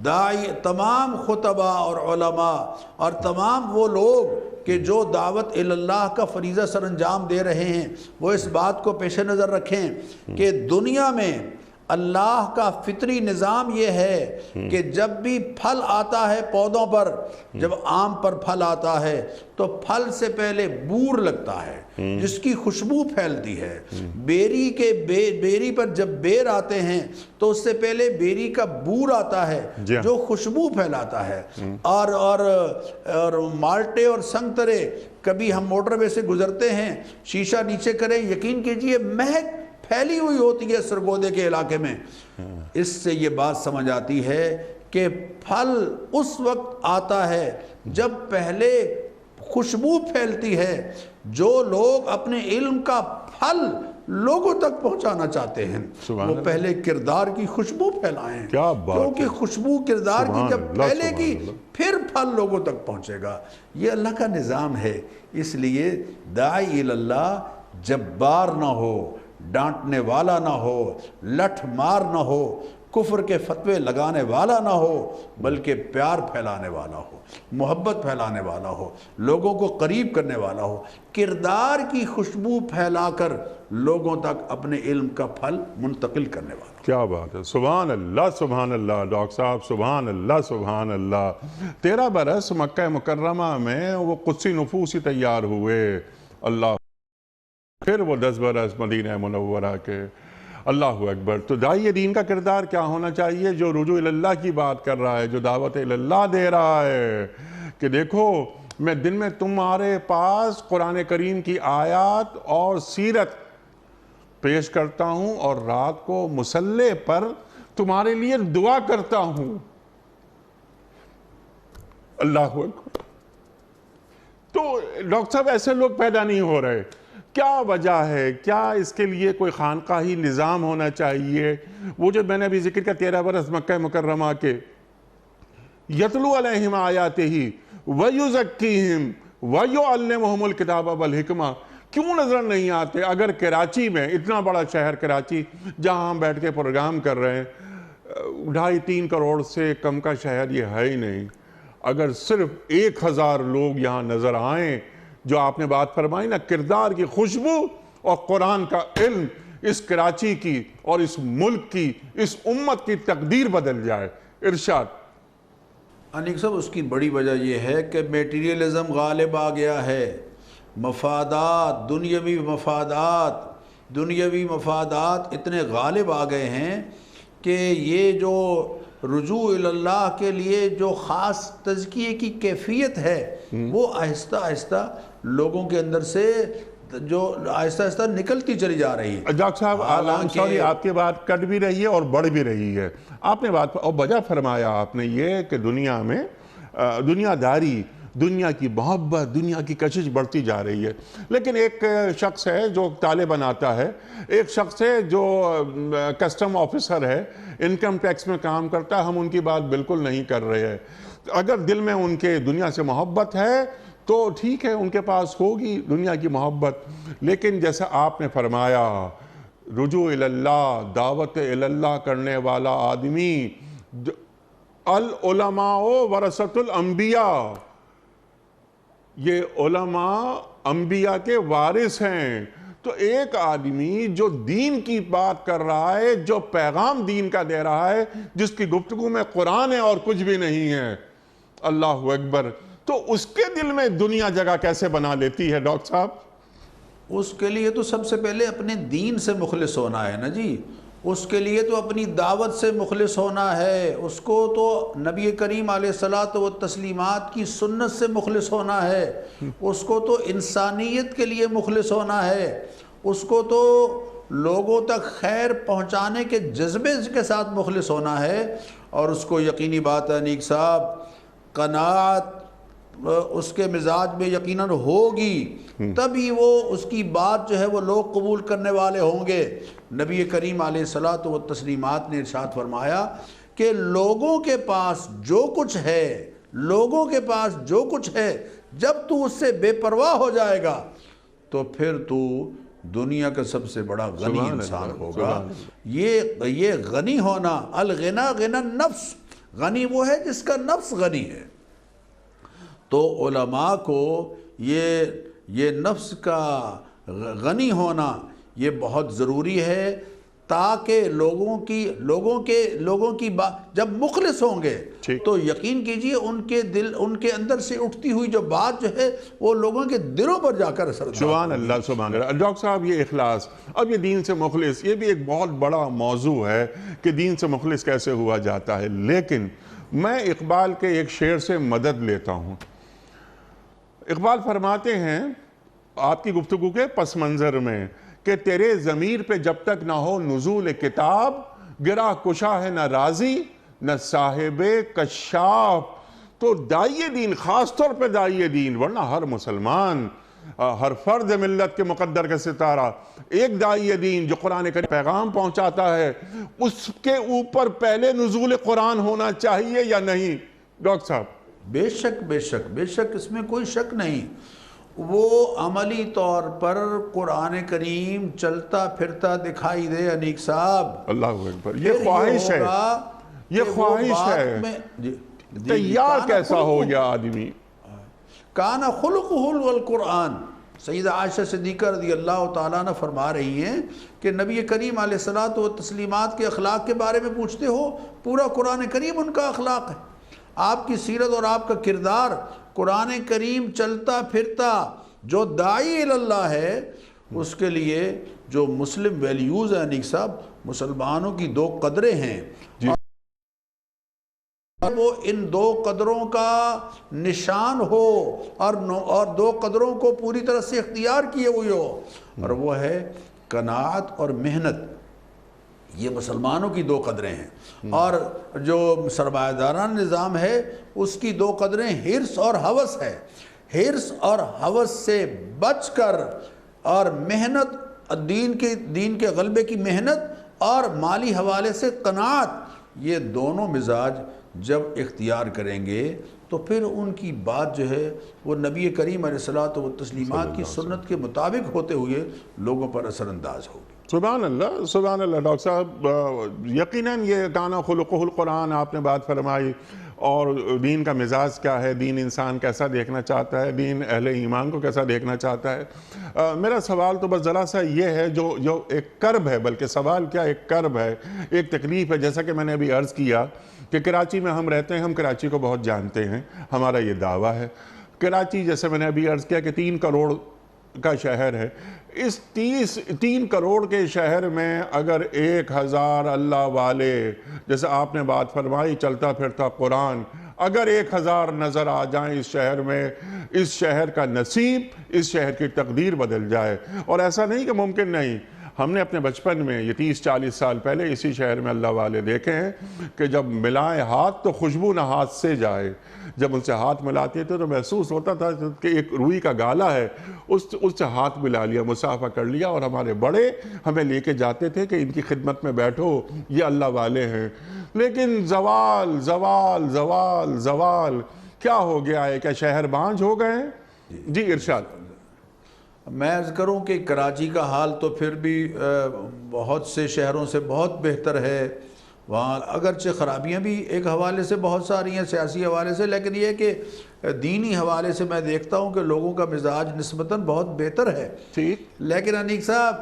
داعی تمام خطبہ اور علماء اور تمام وہ لوگ کہ جو دعوت اللہ کا فریضہ سر انجام دے رہے ہیں، وہ اس بات کو پیش نظر رکھیں کہ دنیا میں اللہ کا فطری نظام یہ ہے کہ جب بھی پھل آتا ہے پودوں پر، جب آم پر پھل آتا ہے تو پھل سے پہلے بور لگتا ہے جس کی خوشبو پھیلتی ہے، بیری پر جب بیر آتے ہیں تو اس سے پہلے بیری کا بور آتا ہے جو خوشبو پھیلاتا ہے، اور مالٹے اور سنگترے، کبھی ہم موٹر وے سے گزرتے ہیں، شیشہ نیچے کریں، یقین کیجئے مہک پھیلی ہوئی ہوتی ہے سرگودے کے علاقے میں۔ اس سے یہ بات سمجھ آتی ہے کہ پھل اس وقت آتا ہے جب پہلے خوشبو پھیلتی ہے۔ جو لوگ اپنے علم کا پھل لوگوں تک پہنچانا چاہتے ہیں وہ پہلے کردار کی خوشبو پھیلائیں، کیونکہ خوشبو کردار کی جب پھیلے گی پھر پھل لوگوں تک پہنچے گا۔ یہ اللہ کا نظام ہے۔ اس لیے داعی اللہ جبار نہ ہو، ڈانٹنے والا نہ ہو، لٹھ مار نہ ہو، کفر کے فتوے لگانے والا نہ ہو، بلکہ پیار پھیلانے والا ہو، محبت پھیلانے والا ہو، لوگوں کو قریب کرنے والا ہو، کردار کی خوشبو پھیلا کر لوگوں تک اپنے علم کا پھل منتقل کرنے والا ہو۔ کیا بات ہے، سبحان اللہ سبحان اللہ ڈاکٹر صاحب، سبحان اللہ سبحان اللہ۔ 13 برس مکہ مکرمہ میں وہ قدسی نفوس ہی تیار ہوئے، اللہ، پھر وہ 10 برس مدینہ منورہ کے، اللہ اکبر۔ تو داعی دین کا کردار کیا ہونا چاہیے؟ جو رجوع اللہ کی بات کر رہا ہے، جو دعوت اللہ دے رہا ہے کہ دیکھو میں دن میں تمہارے پاس قرآن کریم کی آیات اور سیرت پیش کرتا ہوں، اور رات کو مصلی پر تمہارے لیے دعا کرتا ہوں، اللہ اکبر۔ تو ڈاکٹر صاحب ایسے لوگ پیدا نہیں ہو رہے، کیا وجہ ہے؟ کیا اس کے لیے کوئی خانقاہی نظام ہونا چاہیے؟ وہ جو میں نے ابھی ذکر کیا 13 برس مکہ مکرمہ کے، یتلو علیہم آیاتہ ویزکیہم ویعلمہم الکتاب والحکمہ، کیوں نظر نہیں آتے؟ اگر کراچی میں، اتنا بڑا شہر کراچی جہاں ہم بیٹھ کے پروگرام کر رہے ہیں، 2.5-3 کروڑ سے کم کا شہر یہ ہے ہی نہیں، اگر صرف 1000 لوگ یہاں نظر آئیں، جو آپ نے بات فرمائی نا، کردار کی خوشبو اور قرآن کا علم، اس کراچی کی اور اس ملک کی، اس امت کی تقدیر بدل جائے۔ ارشاد۔ انیک صاحب، اس کی بڑی وجہ یہ ہے کہ میٹیریلزم غالب آ گیا ہے، مفادات، دنیاوی مفادات اتنے غالب آ گئے ہیں کہ یہ جو رجوع اللہ کے لیے جو خاص تزکیے کی کیفیت ہے وہ آہستہ آہستہ لوگوں کے اندر سے جو آہستہ آہستہ نکلتی چلی جا رہی ہے۔ ڈاکٹر صاحب سوری، آپ کی بات کٹ بھی رہی ہے اور بڑھ بھی رہی ہے۔ آپ نے بات اور وجہ فرمایا آپ نے یہ کہ دنیا میں دنیا داری، دنیا کی محبت، دنیا کی کشش بڑھتی جا رہی ہے، لیکن ایک شخص ہے جو تالے بناتا ہے، ایک شخص ہے جو کسٹم آفیسر ہے، انکم ٹیکس میں کام کرتا ہے، ہم ان کی بات بالکل نہیں کر رہے ہیں۔ اگر دل میں ان کے دنیا سے محبت ہے تو ٹھیک ہے، ان کے پاس ہوگی دنیا کی محبت، لیکن جیسا آپ نے فرمایا رجوع اللہ، دعوت اللہ کرنے والا آدمی، العلماء ورثۃ الانبیاء، یہ علماء انبیاء کے وارث ہیں۔ تو ایک آدمی جو دین کی بات کر رہا ہے، جو پیغام دین کا دے رہا ہے، جس کی گفتگو میں قرآن ہے اور کچھ بھی نہیں ہے، اللہ اکبر، تو اس کے دل میں دنیا جگہ کیسے بنا لیتی ہے ڈاکٹر صاحب؟ اس کے لیے تو سب سے پہلے اپنے دین سے مخلص ہونا ہے نا جی، اس کے لیے تو اپنی دعوت سے مخلص ہونا ہے، اس کو تو نبی کریم علیہ الصلاۃ والتسلیمات کی سنت سے مخلص ہونا ہے، اس کو تو انسانیت کے لیے مخلص ہونا ہے، اس کو تو لوگوں تک خیر پہنچانے کے جذبے کے ساتھ مخلص ہونا ہے، اور اس کو یقینی بات ہے انیق صاحب، قناعت اس کے مزاج میں یقیناً ہوگی، تبھی وہ اس کی بات جو ہے وہ لوگ قبول کرنے والے ہوں گے۔ نبی کریم علیہ الصلاۃ والتسلیمات نے ارشاد فرمایا کہ لوگوں کے پاس جو کچھ ہے، لوگوں کے پاس جو کچھ ہے، جب تو اس سے بے پرواہ ہو جائے گا تو پھر تو دنیا کا سب سے بڑا غنی انسان ہوگا۔ یہ غنی ہونا، الغنا غنا النفس، غنی وہ ہے جس کا نفس غنی ہے۔ تو علماء کو یہ نفس کا غنی ہونا یہ بہت ضروری ہے، تاکہ لوگوں کی بات جب مخلص ہوں گے تو یقین کیجئے ان کے اندر سے اٹھتی ہوئی جو بات جو ہے وہ لوگوں کے دلوں پر جا کر اثر انداز ہوگی۔ سبحان اللہ، سبحان اللہ۔ ڈاکٹر صاحب، یہ اخلاص، اب یہ دین سے مخلص، یہ بھی ایک بہت بڑا موضوع ہے کہ دین سے مخلص کیسے ہوا جاتا ہے، لیکن میں اقبال کے ایک شعر سے مدد لیتا ہوں۔ اقبال فرماتے ہیں آپ کی گفتگو کے پس منظر میں کہ تیرے ضمیر پہ جب تک نہ ہو نزول کتاب، گرا کشا ہے نہ راضی نہ صاحب کشاف۔ تو داعی دین، خاص طور پہ داعی دین، ورنہ ہر مسلمان، ہر فرد ملت کے مقدر کا ستارہ، ایک داعی دین جو قرآن کا پیغام پہنچاتا ہے، اس کے اوپر پہلے نزول قرآن ہونا چاہیے یا نہیں ڈاکٹر صاحب؟ بے شک بے شک بے شک، اس میں کوئی شک نہیں۔ وہ عملی طور پر قرآن کریم چلتا پھرتا دکھائی دے انیق صاحب، اللہ اکبر، یہ خواہش ہے، یہ خواہش ہے۔ تیار کیسا ہو گیا آدمی؟ کانا خلقہ القرآن۔ سیدہ عائشہ صدیقہ رضی اللہ تعالیٰ عنہ فرما رہی ہیں کہ نبی کریم علیہ الصلاۃ والتسلیمات کے اخلاق کے بارے میں پوچھتے ہو، پورا قرآن کریم ان کا اخلاق ہے۔ آپ کی سیرت اور آپ کا کردار قرآن کریم چلتا پھرتا جو داعی اللہ ہے، اس کے لیے جو مسلم ویلیوز ہیں انیق صاحب، مسلمانوں کی دو قدریں ہیں، وہ ان دو قدروں کا نشان ہو اور دو قدروں کو پوری طرح سے اختیار کیے ہوئے ہو، اور وہ ہے قناعت اور محنت۔ یہ مسلمانوں کی دو قدریں ہیں، اور جو سرمایہ دارانہ نظام ہے اس کی دو قدریں حرص اور ہوس ہے۔ حرص اور ہوس سے بچ کر اور محنت، دین کے غلبے کی محنت اور مالی حوالے سے قناعت، یہ دونوں مزاج جب اختیار کریں گے تو پھر ان کی بات جو ہے وہ نبی کریم علیہ الصلاۃ والتسلیمات کی سنت کے مطابق ہوتے ہوئے لوگوں پر اثر انداز ہوگی۔ سبحان اللہ، سبحان اللہ۔ ڈاکٹر صاحب، یقیناً یہ کانا خلقہ القرآن آپ نے بات فرمائی، اور دین کا مزاج کیا ہے، دین انسان کیسا دیکھنا چاہتا ہے، دین اہل ایمان کو کیسا دیکھنا چاہتا ہے۔ میرا سوال تو بس ذرا سا یہ ہے، جو ایک کرب ہے، بلکہ سوال کیا، ایک کرب ہے، ایک تکلیف ہے، جیسا کہ میں نے ابھی عرض کیا کہ کراچی میں ہم رہتے ہیں، ہم کراچی کو بہت جانتے ہیں، ہمارا یہ دعویٰ ہے۔ کراچی، جیسے میں نے ابھی عرض کیا کہ 3 کروڑ کا شہر ہے، اس 3 کروڑ کے شہر میں اگر 1000 اللہ والے، جیسے آپ نے بات فرمائی چلتا پھرتا قرآن، اگر 1000 نظر آ جائیں اس شہر میں، اس شہر کا نصیب، اس شہر کی تقدیر بدل جائے۔ اور ایسا نہیں کہ ممکن نہیں، ہم نے اپنے بچپن میں یہ 30-40 سال پہلے اسی شہر میں اللہ والے دیکھے ہیں کہ جب ملائیں ہاتھ تو خوشبو نہ ہاتھ سے جائے۔ جب ان سے ہاتھ ملاتے تھے تو محسوس ہوتا تھا کہ ایک روئی کا گالا ہے، اس سے ہاتھ ملا لیا، مصافحہ کر لیا، اور ہمارے بڑے ہمیں لے کے جاتے تھے کہ ان کی خدمت میں بیٹھو، یہ اللہ والے ہیں۔ لیکن زوال زوال زوال زوال کیا ہو گیا ہے؟ کیا شہر بانجھ ہو گئے ہیں؟ جی ارشاد۔ میں عرض کروں کہ کراچی کا حال تو پھر بھی بہت سے شہروں سے بہت بہتر ہے۔ وہاں اگرچہ خرابیاں بھی ایک حوالے سے بہت ساری ہیں، سیاسی حوالے سے، لیکن یہ کہ دینی حوالے سے میں دیکھتا ہوں کہ لوگوں کا مزاج نسبتاً بہت بہتر ہے۔ ٹھیک۔ لیکن انیق صاحب،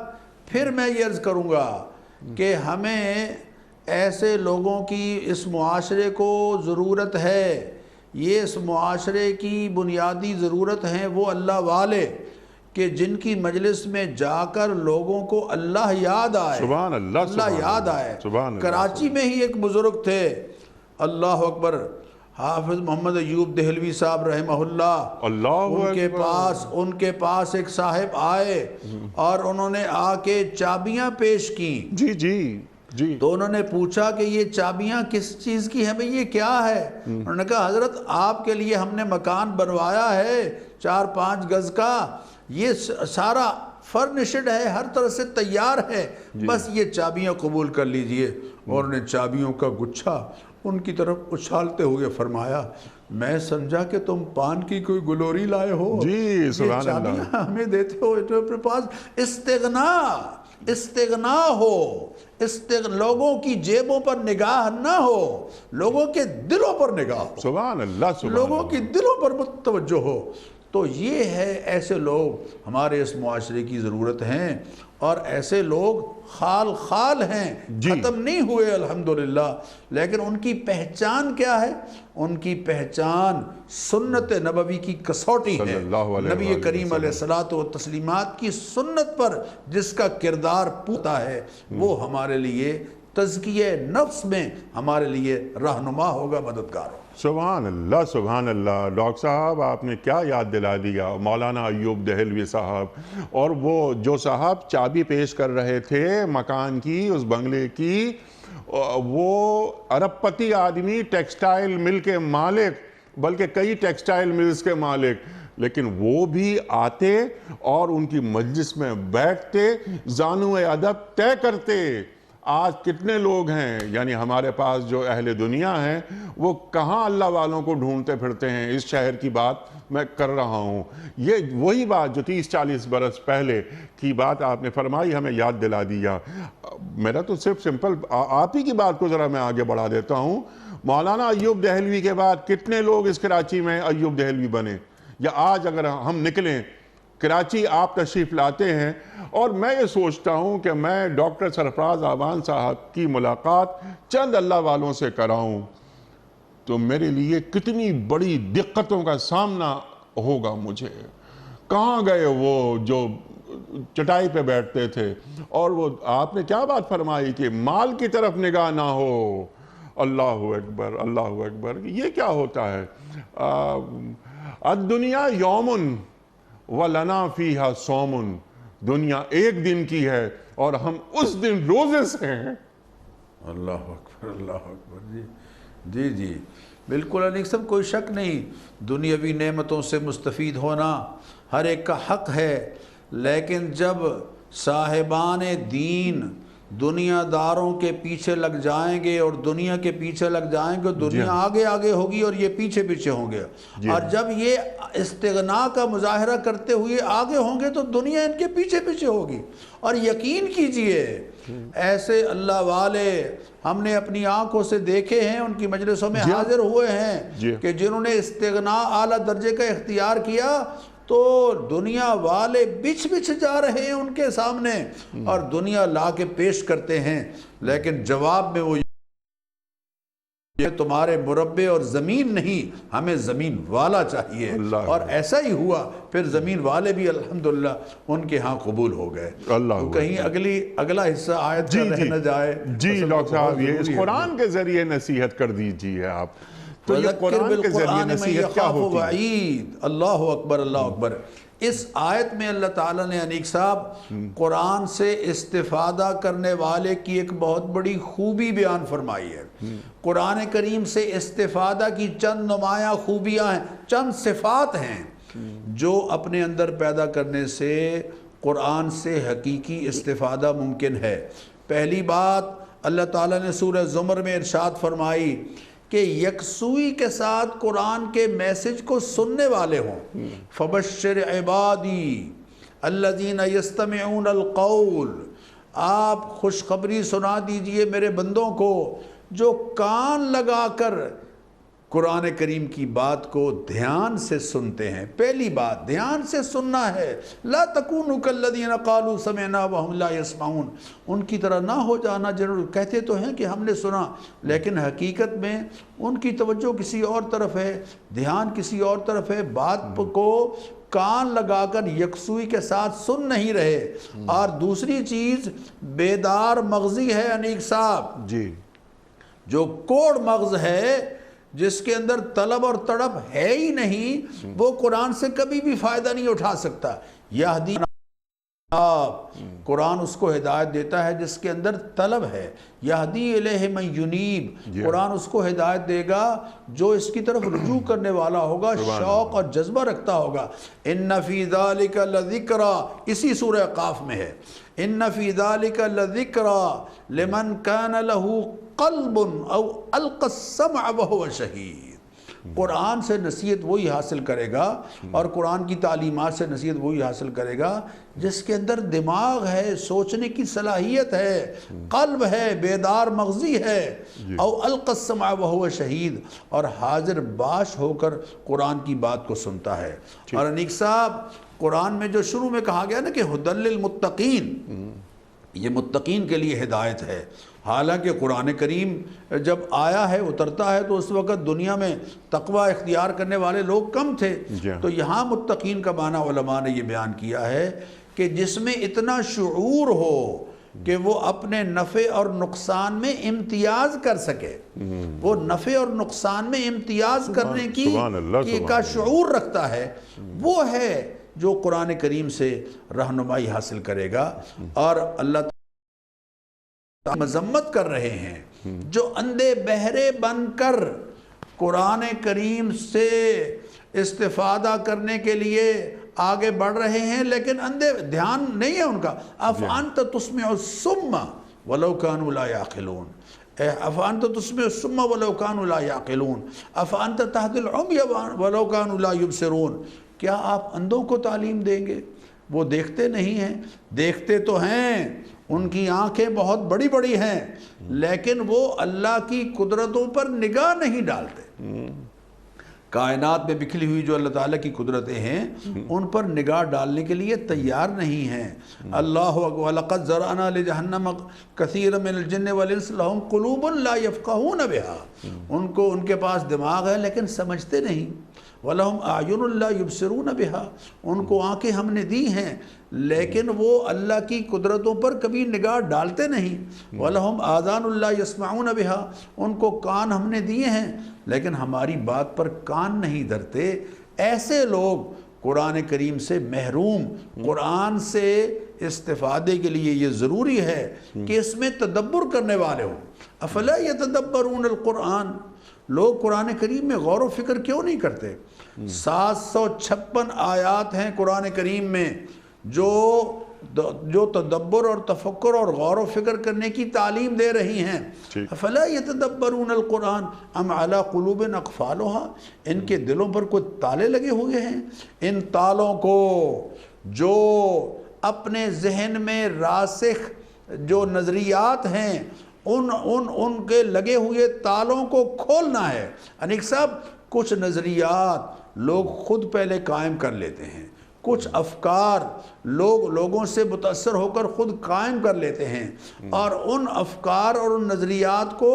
پھر میں یہ عرض کروں گا کہ ہمیں ایسے لوگوں کی اس معاشرے کو ضرورت ہے۔ یہ اس معاشرے کی بنیادی ضرورت ہیں وہ اللہ والے کہ جن کی مجلس میں جا کر لوگوں کو اللہ یاد آئے، سبحان اللہ، اللہ یاد آئے۔ سبحان اللہ۔ کراچی میں ہی ایک بزرگ تھے، اللہ اکبر، حافظ محمد ایوب دہلوی صاحب رحمہ اللہ، اللہ ان کے پاس ایک صاحب آئے اور انہوں نے آ کے چابیاں پیش کی. جی جی جی. تو انہوں نے پوچھا کہ یہ چابیاں کس چیز کی ہیں بھئی، یہ کیا ہے؟ انہوں نے کہا حضرت آپ کے لیے ہم نے مکان بنوایا ہے 4-5 گز کا، یہ سارا فرنشڈ ہے، ہر طرح سے تیار ہے، بس یہ چابیاں قبول کر لیجئے. اور انہیں چابیوں کا گچھا ان کی طرف اچھالتے ہوئے فرمایا، میں سمجھا کہ تم پان کی کوئی گلوری لائے ہو، جی سبحان اللہ، چابیاں ہمیں دیتے ہو. اپنے پاس استغنا ہو، لوگوں کی جیبوں پر نگاہ نہ ہو، لوگوں کے دلوں پر نگاہ ہو، سبحان اللہ، لوگوں کی دلوں پر متوجہ ہو. تو یہ ہے، ایسے لوگ ہمارے اس معاشرے کی ضرورت ہیں، اور ایسے لوگ خال ہیں، ختم نہیں ہوئے الحمدللہ. لیکن ان کی پہچان کیا ہے؟ ان کی پہچان سنت نبوی کی کسوٹی ہے. نبی کریم علیہ الصلوۃ والتسلیمات کی سنت پر جس کا کردار پوتا ہے، وہ ہمارے لیے تزکیہ نفس میں ہمارے لیے رہنما ہوگا، مددگار ہوگا. سبحان اللہ سبحان اللہ. ڈاکٹر صاحب آپ نے کیا یاد دلا دیا، مولانا ایوب دہلوی صاحب. اور وہ جو صاحب چابی پیش کر رہے تھے مکان کی، اس بنگلے کی، وہ ارب پتی آدمی، ٹیکسٹائل مل کے مالک، بلکہ کئی ٹیکسٹائل ملز کے مالک، لیکن وہ بھی آتے اور ان کی مجلس میں بیٹھتے، زانو ادب طے کرتے. آج کتنے لوگ ہیں، یعنی ہمارے پاس جو اہل دنیا ہیں، وہ کہاں اللہ والوں کو ڈھونڈتے پھرتے ہیں. اس شہر کی بات میں کر رہا ہوں. یہ وہی بات جو 30-40 برس پہلے کی بات آپ نے فرمائی، ہمیں یاد دلا دیا. میرا تو صرف سمپل آپ ہی کی بات کو ذرا میں آگے بڑھا دیتا ہوں. مولانا ایوب دہلوی کے بعد کتنے لوگ اس کراچی میں ایوب دہلوی بنے؟ یا آج اگر ہم نکلیں کراچی، آپ تشریف لاتے ہیں، اور میں یہ سوچتا ہوں کہ میں ڈاکٹر سرفراز اعوان صاحب کی ملاقات چند اللہ والوں سے کراؤں، تو میرے لیے کتنی بڑی دقتوں کا سامنا ہوگا. مجھے کہاں گئے وہ جو چٹائی پہ بیٹھتے تھے؟ اور وہ آپ نے کیا بات فرمائی کہ مال کی طرف نگاہ نہ ہو. اللہ اکبر، اللہ اکبر. یہ کیا ہوتا ہے؟ الدنیا یومن وَلَنَا فِيهَا صَوْمٌ. دنیا ایک دن کی ہے اور ہم اس دن روزے سے ہیں. اللہ اکبر، اللہ اکبر. جی جی بالکل انیک صاحب، کوئی شک نہیں، دنیاوی نعمتوں سے مستفید ہونا ہر ایک کا حق ہے. لیکن جب صاحبان دین دنیا داروں کے پیچھے لگ جائیں گے اور دنیا کے پیچھے لگ جائیں گے، دنیا آگے آگے ہوگی اور یہ پیچھے پیچھے ہوں گے. اور جب یہ استغنا کا مظاہرہ کرتے ہوئے آگے ہوں گے تو دنیا ان کے پیچھے پیچھے ہوگی. اور یقین کیجئے ایسے اللہ والے ہم نے اپنی آنکھوں سے دیکھے ہیں، ان کی مجلسوں میں حاضر ہوئے ہیں کہ جنہوں نے استغنا اعلیٰ درجے کا اختیار کیا تو دنیا والے بچھ جا رہے ہیں ان کے سامنے اور دنیا لا کے پیش کرتے ہیں. لیکن جواب میں وہ یہ تمہارے مربع اور زمین نہیں، ہمیں زمین والا چاہیے. اور ایسا ہی ہوا، پھر زمین والے بھی الحمدللہ ان کے ہاں قبول ہو گئے. تو کہیں اگلا حصہ آیت کا رہ نہ جائے. جی ڈاکٹر صاحب، یہ اس قرآن کے ذریعے نصیحت کر دیجیے آپ. تو یہ قرآن کے ذریعے نصیحت کیا ہوتی ہے؟ اللہ اکبر، اللہ اکبر. اس آیت میں اللہ تعالیٰ نے انیک صاحب قرآن سے استفادہ کرنے والے کی ایک بہت بڑی خوبی بیان فرمائی ہے. قرآن کریم سے استفادہ کی چند نمایاں خوبیاں ہیں، چند صفات ہیں جو اپنے اندر پیدا کرنے سے قرآن سے حقیقی استفادہ ممکن ہے. پہلی بات، اللہ تعالیٰ نے سورہ زمر میں ارشاد فرمائی کہ یکسوئی کے ساتھ قرآن کے میسج کو سننے والے ہوں. فبشر عبادی الذین یستمعون القول. آپ خوشخبری سنا دیجئے میرے بندوں کو جو کان لگا کر قرآن کریم کی بات کو دھیان سے سنتے ہیں. پہلی بات دھیان سے سننا ہے. لا تکونوا کالذین قالوا سمعنا وهم لا يسمعون. ان کی طرح نہ ہو جانا جنہوں کہتے تو ہیں کہ ہم نے سنا لیکن حقیقت میں ان کی توجہ کسی اور طرف ہے، دھیان کسی اور طرف ہے، بات کو کان لگا کر یکسوئی کے ساتھ سن نہیں رہے. اور دوسری چیز بیدار مغزی ہے انیک صاحب. جی، جو کوڑ مغز ہے، جس کے اندر طلب اور تڑپ ہے ہی نہیں، وہ قرآن سے کبھی بھی فائدہ نہیں اٹھا سکتا۔ یہدی قرآن اس کو ہدایت دیتا ہے جس کے اندر طلب ہے، یہدی الیہ من ینیب، قرآن اس کو ہدایت دے گا جو اس کی طرف رجوع کرنے والا ہوگا، شوق اور جذبہ رکھتا ہوگا۔ ان فی ذالک لذکری، اسی سورہ قاف میں ہے، ان فی ذالک لذکری لمن کان لہ قلب او القی السمع وہو شہید۔ قرآن سے نصیحت وہی حاصل کرے گا اور قرآن کی تعلیمات سے نصیحت وہی حاصل کرے گا جس کے اندر دماغ ہے، سوچنے کی صلاحیت ہے، قلب ہے، بیدار مغزی ہے، او القی السمع وہو شہید، اور حاضر باش ہو کر قرآن کی بات کو سنتا ہے۔ اور انیق صاحب، قرآن میں جو شروع میں کہا گیا نا کہ ھدی للمتقین، یہ متقین کے لیے ہدایت ہے۔ حالانکہ قرآن کریم جب آیا ہے، اترتا ہے، تو اس وقت دنیا میں تقوی اختیار کرنے والے لوگ کم تھے، تو یہاں متقین کا معنی علماء نے یہ بیان کیا ہے کہ جس میں اتنا شعور ہو کہ وہ اپنے نفع اور نقصان میں امتیاز کر سکے، وہ نفع اور نقصان میں امتیاز کرنے کا شعور رکھتا ہے، وہ ہے جو قرآن کریم سے رہنمائی حاصل کرے گا۔ اور اللہ تعالیٰ مذمت کر رہے ہیں جو اندھے بہرے بن کر قرآن کریم سے استفادہ کرنے کے لیے آگے بڑھ رہے ہیں، لیکن اندھے دھیان نہیں ہے ان کا۔ افانت تسمع الصم ولو كانوا لا يعقلون، افانت تسمع الصم ولو كانوا لا يعقلون، افانت تهدي العمي ولو كانوا لا يبصرون۔ کیا آپ اندھوں کو تعلیم دیں گے؟ وہ دیکھتے نہیں ہیں، دیکھتے تو ہیں، ان کی آنکھیں بہت بڑی بڑی ہیں، لیکن وہ اللہ کی قدرتوں پر نگاہ نہیں ڈالتے۔ کائنات میں بکھری ہوئی جو اللہ تعالیٰ کی قدرتیں ہیں ان پر نگاہ ڈالنے کے لیے تیار نہیں ہیں۔ اللہ وَلَقَدْ زَرَعْنَا لِجَهَنَّمَ كَثِيرًا مِنَ الْجِنِّ وَالْإِنسِ لَهُمْ قُلُوبٌ لَا يَفْقَهُونَ بِهَا، ان کے پاس دماغ ہے لیکن سمجھتے نہیں۔ وَلَهُمْ أَعْيُنٌ لَا يُبْصِرُونَ بِهَا، ان کو آنکھیں ہم نے دی ہیں لیکن وہ اللہ کی قدرتوں پر کبھی نگاہ ڈالتے نہیں۔ وَلَهُمْ آذَانٌ لَا يَسْمَعُونَ بِهَا، ان کو کان ہم نے دیے ہیں لیکن ہماری بات پر کان نہیں دھرتے۔ ایسے لوگ قرآن کریم سے محروم۔ قرآن سے استفادے کے لیے یہ ضروری ہے کہ اس میں تدبر کرنے والے ہوں۔ افلا یتدبرون القرآن، لوگ قرآن کریم میں غور و فکر کیوں نہیں کرتے؟ 756 آیات ہیں قرآن کریم میں جو تدبر اور تفکر اور غور و فکر کرنے کی تعلیم دے رہی ہیں۔ افلا یتدبرون القرآن ام علی قلوب اقفالها، ان کے دلوں پر کوئی تالے لگے ہوئے ہیں؟ ان تالوں کو جو اپنے ذہن میں راسخ جو نظریات ہیں ان کے لگے ہوئے تالوں کو کھولنا ہے۔ انیق صاحب، کچھ نظریات لوگ خود پہلے قائم کر لیتے ہیں، کچھ افکار لوگوں سے متاثر ہو کر خود قائم کر لیتے ہیں، اور ان افکار اور ان نظریات کو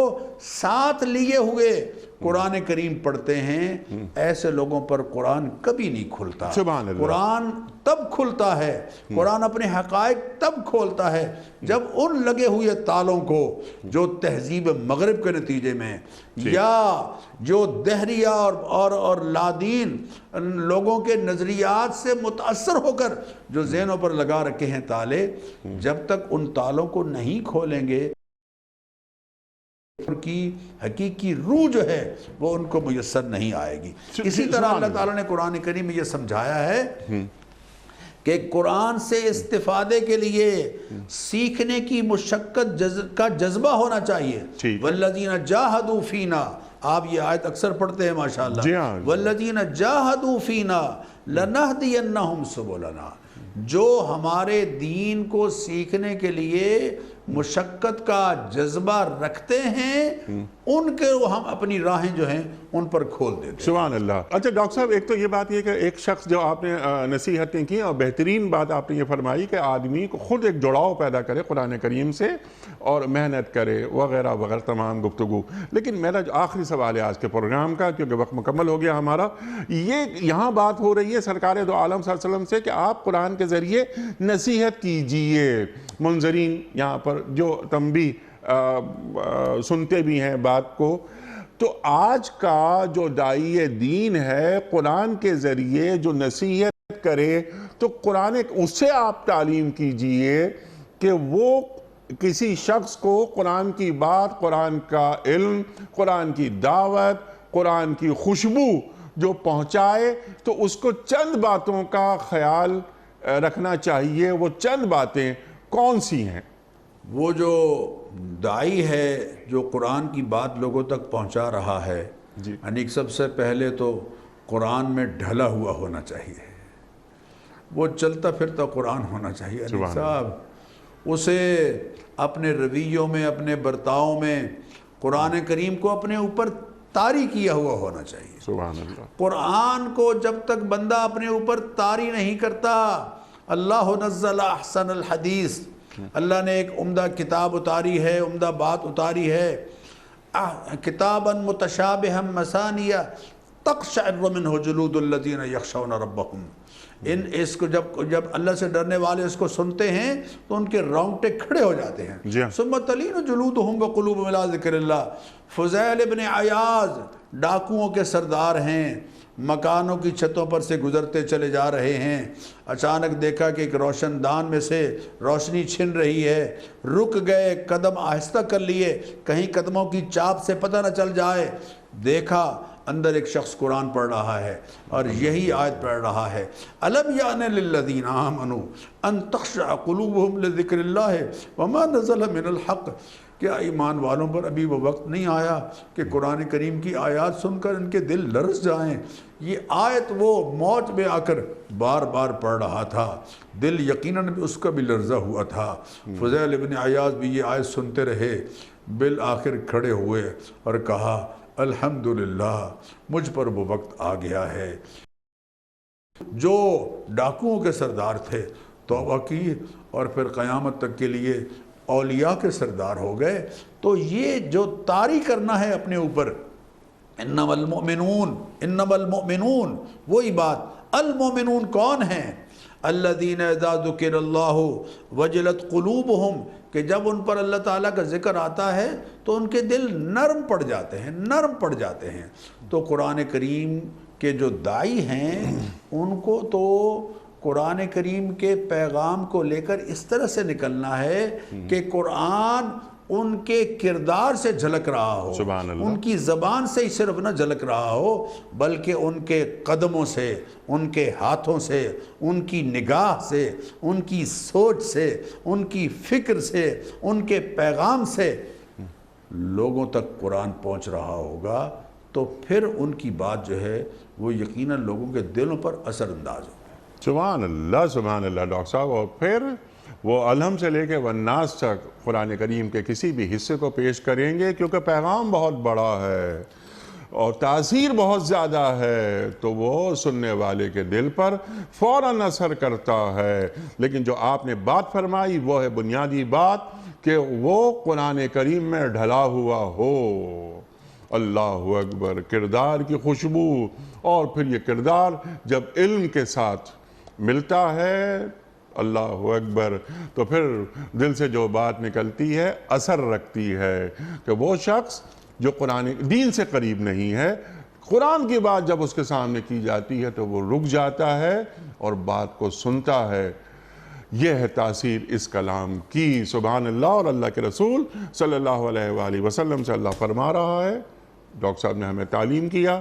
ساتھ لیے ہوئے قرآن کریم پڑھتے ہیں۔ ایسے لوگوں پر قرآن کبھی نہیں کھلتا۔ قرآن تب کھلتا ہے، قرآن اپنے حقائق تب کھولتا ہے جب ان لگے ہوئے تالوں کو جو تہذیب مغرب کے نتیجے میں یا جو دہریہ اور لادین لوگوں کے نظریات سے متاثر ہو کر جو ذہنوں پر لگا رکھے ہیں تالے، جب تک ان تالوں کو نہیں کھولیں گے ان کی حقیقی روح جو ہے وہ ان کو میسر نہیں آئے گی۔ اسی طرح اللہ تعالیٰ نے قرآن کریم میں یہ سمجھایا ہے کہ قرآن سے استفادے کے لیے سیکھنے کی مشقت کا جذبہ ہونا چاہیے۔ وَالَّذِينَ جَاهَدُوا فِينَا، آپ یہ آیت اکثر پڑھتے ہیں ماشاءاللہ، وَالَّذِينَ جَاهَدُوا فِينَا لَنَهْدِيَنَّهُمْ سُبُلَنَا، جو ہمارے دین کو سیکھنے کے لیے مشقت کا جذبہ رکھتے ہیں ان کے ہم اپنی راہیں جو ہیں ان پر کھول دیتے ہیں۔ سبحان اللہ۔ اچھا ڈاکٹر صاحب، ایک تو یہ بات یہ کہ ایک شخص جو آپ نے نصیحتیں کی اور بہترین بات آپ نے یہ فرمائی کہ آدمی کو خود ایک جڑاؤ پیدا کرے قرآن کریم سے اور محنت کرے وغیرہ وغیرہ تمام گفتگو۔ لیکن میرا جو آخری سوال ہے آج کے پروگرام کا، کیونکہ وقت مکمل ہو گیا ہمارا، یہاں بات ہو رہی ہے سرکار دو عالم صلی اللہ علیہ وسلم سے کہ آپ قرآن کے ذریعے نصیحت کیجئے منظرین یہاں پر جو تنبیہ سنتے بھی ہیں بات کو۔ تو آج کا جو داعی دین ہے قرآن کے ذریعے جو نصیحت کرے تو قرآن اس سے آپ تعلیم کیجئے کہ وہ کسی شخص کو قرآن کی بات، قرآن کا علم، قرآن کی دعوت، قرآن کی خوشبو جو پہنچائے تو اس کو چند باتوں کا خیال رکھنا چاہیے۔ وہ چند باتیں کون سی ہیں؟ وہ جو داعی ہے جو قرآن کی بات لوگوں تک پہنچا رہا ہے، جی یعنی سب سے پہلے تو قرآن میں ڈھلا ہوا ہونا چاہیے، وہ چلتا پھرتا قرآن ہونا چاہیے۔ انیق صاحب اسے اپنے رویوں میں، اپنے برتاؤ میں قرآن کریم کو اپنے اوپر طاری کیا ہوا ہونا چاہیے۔ سبحان اللہ۔ قرآن کو جب تک بندہ اپنے اوپر طاری نہیں کرتا، اللہ نزل احسن الحدیث، اللہ نے ایک عمدہ کتاب اتاری ہے، عمدہ بات اتاری ہے، کتابا متشابہا مثانیہ تقشعر منہ جلود الذین یخشون ربہم۔ اس کو جب اللہ سے ڈرنے والے اس کو سنتے ہیں تو ان کے رونگٹے کھڑے ہو جاتے ہیں۔ ثم تلین جلودہم وقلوبہم الی ذکر اللہ۔ فضیل ابن عیاض ڈاکوؤں کے سردار ہیں، مکانوں کی چھتوں پر سے گزرتے چلے جا رہے ہیں، اچانک دیکھا کہ ایک روشن دان میں سے روشنی چھن رہی ہے، رک گئے، قدم آہستہ کر لیے کہیں قدموں کی چاپ سے پتہ نہ چل جائے، دیکھا اندر ایک شخص قرآن پڑھ رہا ہے اور یہی آیت پڑھ رہا ہے، الم یأن للذین آمنوا ان تخشع قلوبہم لذکر اللہ وما نزل من الحق۔ کیا ایمان والوں پر ابھی وہ وقت نہیں آیا کہ قرآن کریم کی آیات سن کر ان کے دل لرز جائیں؟ یہ آیت وہ موت میں آ کر بار بار پڑھ رہا تھا، دل یقیناً اس کا بھی لرزہ ہوا تھا۔ فضیل ابن عیاض بھی یہ آیت سنتے رہے، بالآخر کھڑے ہوئے اور کہا الحمدللہ مجھ پر وہ وقت آ گیا ہے۔ جو ڈاکوؤں کے سردار تھے توبہ کی اور پھر قیامت تک کے لیے اولیاء کے سردار ہو گئے۔ تو یہ جو طاری کرنا ہے اپنے اوپر، انما المؤمنون وہی بات، المؤمنون کون ہیں؟ الذین اذا ذکر اللہ وجلت قلوبہم، کہ جب ان پر اللہ تعالیٰ کا ذکر آتا ہے تو ان کے دل نرم پڑ جاتے ہیں، نرم پڑ جاتے ہیں۔ تو قرآن کریم کے جو داعی ہیں ان کو تو قرآن کریم کے پیغام کو لے کر اس طرح سے نکلنا ہے کہ قرآن ان کے کردار سے جھلک رہا ہو، ان کی زبان سے ہی صرف نہ جھلک رہا ہو بلکہ ان کے قدموں سے، ان کے ہاتھوں سے، ان کی نگاہ سے، ان کی سوچ سے، ان کی فکر سے، ان کے پیغام سے لوگوں تک قرآن پہنچ رہا ہوگا، تو پھر ان کی بات جو ہے وہ یقیناً لوگوں کے دلوں پر اثر انداز ہوگا۔ سبحان اللہ ڈاکٹر صاحب۔ اور پھر وہ الحم سے لے کے والناس تک قرآن کریم کے کسی بھی حصے کو پیش کریں گے، کیونکہ پیغام بہت بڑا ہے اور تاثیر بہت زیادہ ہے، تو وہ سننے والے کے دل پر فوراً اثر کرتا ہے۔ لیکن جو آپ نے بات فرمائی وہ ہے بنیادی بات کہ وہ قرآن کریم میں ڈھلا ہوا ہو۔ اللہ اکبر، کردار کی خوشبو، اور پھر یہ کردار جب علم کے ساتھ ملتا ہے، اللہ اکبر، تو پھر دل سے جو بات نکلتی ہے اثر رکھتی ہے کہ وہ شخص جو قرآن دین سے قریب نہیں ہے، قرآن کی بات جب اس کے سامنے کی جاتی ہے تو وہ رک جاتا ہے اور بات کو سنتا ہے۔ یہ ہے تاثیر اس کلام کی، سبحان اللہ۔ اور اللہ کے رسول صلی اللہ علیہ وآلہ وسلم سے اللہ فرما رہا ہے، ڈاکٹر صاحب نے ہمیں تعلیم کیا،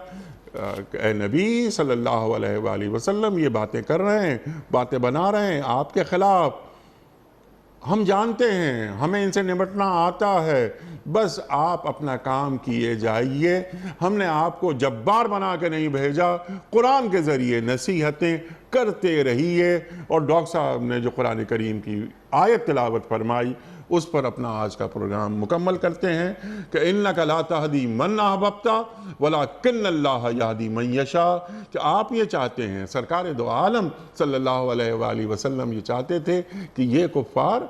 اے نبی صلی اللہ علیہ وآلہ وسلم یہ باتیں کر رہے ہیں، باتیں بنا رہے ہیں آپ کے خلاف، ہم جانتے ہیں، ہمیں ان سے نمٹنا آتا ہے، بس آپ اپنا کام کیے جائیے، ہم نے آپ کو جبار بنا کے نہیں بھیجا، قرآن کے ذریعے نصیحتیں کرتے رہیے۔ اور ڈاکٹر صاحب نے جو قرآن کریم کی آیت تلاوت فرمائی اس پر اپنا آج کا پروگرام مکمل کرتے ہیں کہ اِنَّكَ لَا تَهْدِي مَنْ أَحْبَبْتَ وَلَكِنَّ اللَّهَ يَهْدِي مَنْ يَشَاءُ، کہ آپ یہ چاہتے ہیں، سرکار دو عالم صلی اللہ علیہ وآلہ وسلم یہ چاہتے تھے کہ یہ کفار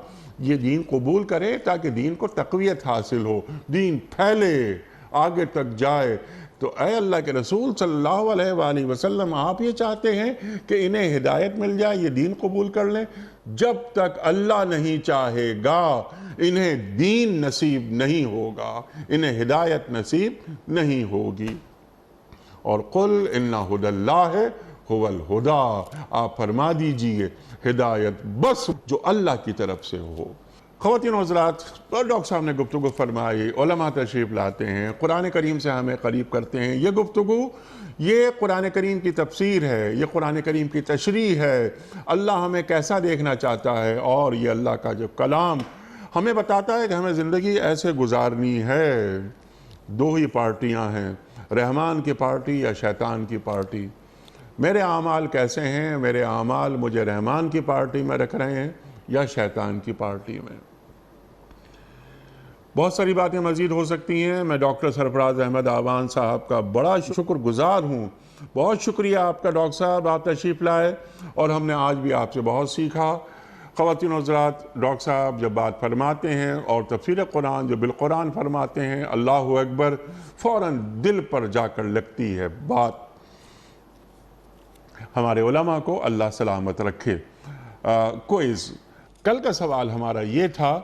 یہ دین قبول کرے تاکہ دین کو تقویت حاصل ہو، دین پھیلے، آگے تک جائے۔ تو اے اللہ کے رسول صلی اللہ علیہ وآلہ وسلم آپ یہ چاہتے ہیں کہ انہیں ہدایت مل جائے، یہ دین قبول کر لیں؟ جب تک اللہ نہیں چاہے گا انہیں دین نصیب نہیں ہوگا، انہیں ہدایت نصیب نہیں ہوگی۔ اور قل ان ھدی اللہ ھو الھدی، آپ فرما دیجئے ہدایت بس جو اللہ کی طرف سے ہو۔ خواتین و حضرات، ڈاکٹر صاحب نے گفتگو فرمائی، علماء تشریف لاتے ہیں، قرآن کریم سے ہمیں قریب کرتے ہیں۔ یہ گفتگو، یہ قرآن کریم کی تفسیر ہے، یہ قرآن کریم کی تشریح ہے، اللہ ہمیں کیسا دیکھنا چاہتا ہے، اور یہ اللہ کا جو کلام ہمیں بتاتا ہے کہ ہمیں زندگی ایسے گزارنی ہے۔ دو ہی پارٹیاں ہیں، رحمان کی پارٹی یا شیطان کی پارٹی۔ میرے اعمال کیسے ہیں؟ میرے اعمال مجھے رحمان کی پارٹی میں رکھ رہے ہیں یا شیطان کی پارٹی میں؟ بہت ساری باتیں مزید ہو سکتی ہیں۔ میں ڈاکٹر سرفراز احمد آوان صاحب کا بڑا شکر گزار ہوں۔ بہت شکریہ آپ کا ڈاکٹر صاحب، آپ تشریف لائے اور ہم نے آج بھی آپ سے بہت سیکھا۔ خواتین و حضرات، ڈاکٹر صاحب جب بات فرماتے ہیں اور تفسیر قرآن جو بالقرآن فرماتے ہیں، اللہ اکبر، فوراً دل پر جا کر لگتی ہے بات۔ ہمارے علماء کو اللہ سلامت رکھے۔ کوئز، کل کا سوال ہمارا یہ تھا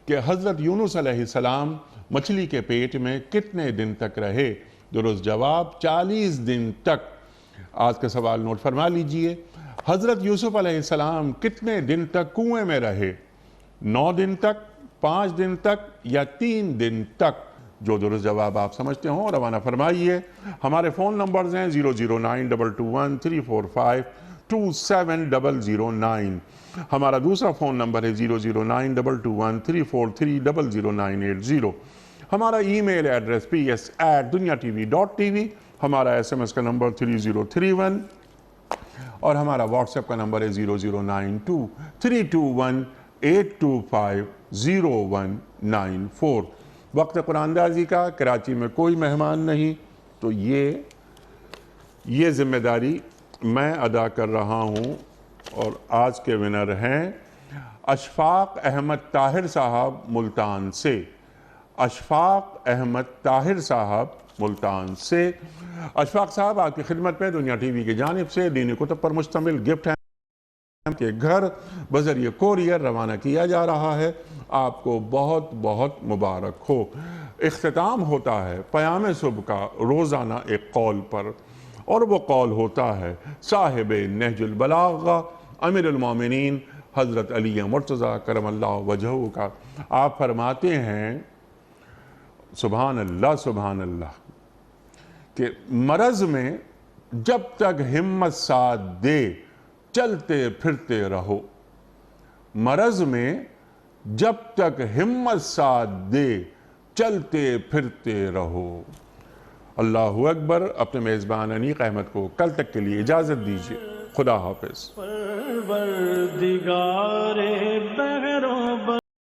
کہ حضرت یونس علیہ السلام مچھلی کے پیٹ میں کتنے دن تک رہے؟ درست جواب 40 دن تک۔ آج کا سوال نوٹ فرما لیجئے۔ حضرت یوسف علیہ السلام کتنے دن تک کنویں میں رہے؟ 9 دن تک، 5 دن تک یا 3 دن تک؟ جو درست جواب آپ سمجھتے ہوں روانہ فرمائیے۔ ہمارے فون نمبرز ہیں 0092213452709۔ ہمارا دوسرا فون نمبر ہے 009221343000980۔ ہمارا ای میل ایڈریس ps@dunyatv.tv۔ ہمارا SMS کا نمبر 3031 اور ہمارا واٹس ایپ کا نمبر ہے 00923218250194۔ وقت قرآن اندازی کا کراچی میں کوئی مہمان نہیں، تو یہ ذمہ داری میں ادا کر رہا ہوں۔ اور آج کے ونر ہیں اشفاق احمد طاہر صاحب ملتان سے۔ اشفاق احمد طاہر صاحب ملتان سے۔ اشفاق صاحب آپ کی خدمت میں دنیا ٹی وی کی جانب سے دینی کتب پر مشتمل گفٹ ہے کے گھر بذریعہ کوریئر روانہ کیا جا رہا ہے۔ آپ کو بہت بہت مبارک ہو۔ اختتام ہوتا ہے پیام صبح کا روزانہ ایک قول پر، اور وہ قول ہوتا ہے صاحب نہج البلاغہ امیر المومنین حضرت علی مرتضیٰ کرم اللہ وجہہ کا۔ آپ فرماتے ہیں سبحان اللہ سبحان اللہ کہ مرض میں جب تک ہمت ساتھ دے چلتے پھرتے رہو۔ مرض میں جب تک ہمت ساتھ دے چلتے پھرتے رہو۔ اللہ اکبر۔ اپنے میزبان انیق احمد کو کل تک کے لیے اجازت دیجیے۔ خدا حافظ۔ پروردگار بحروں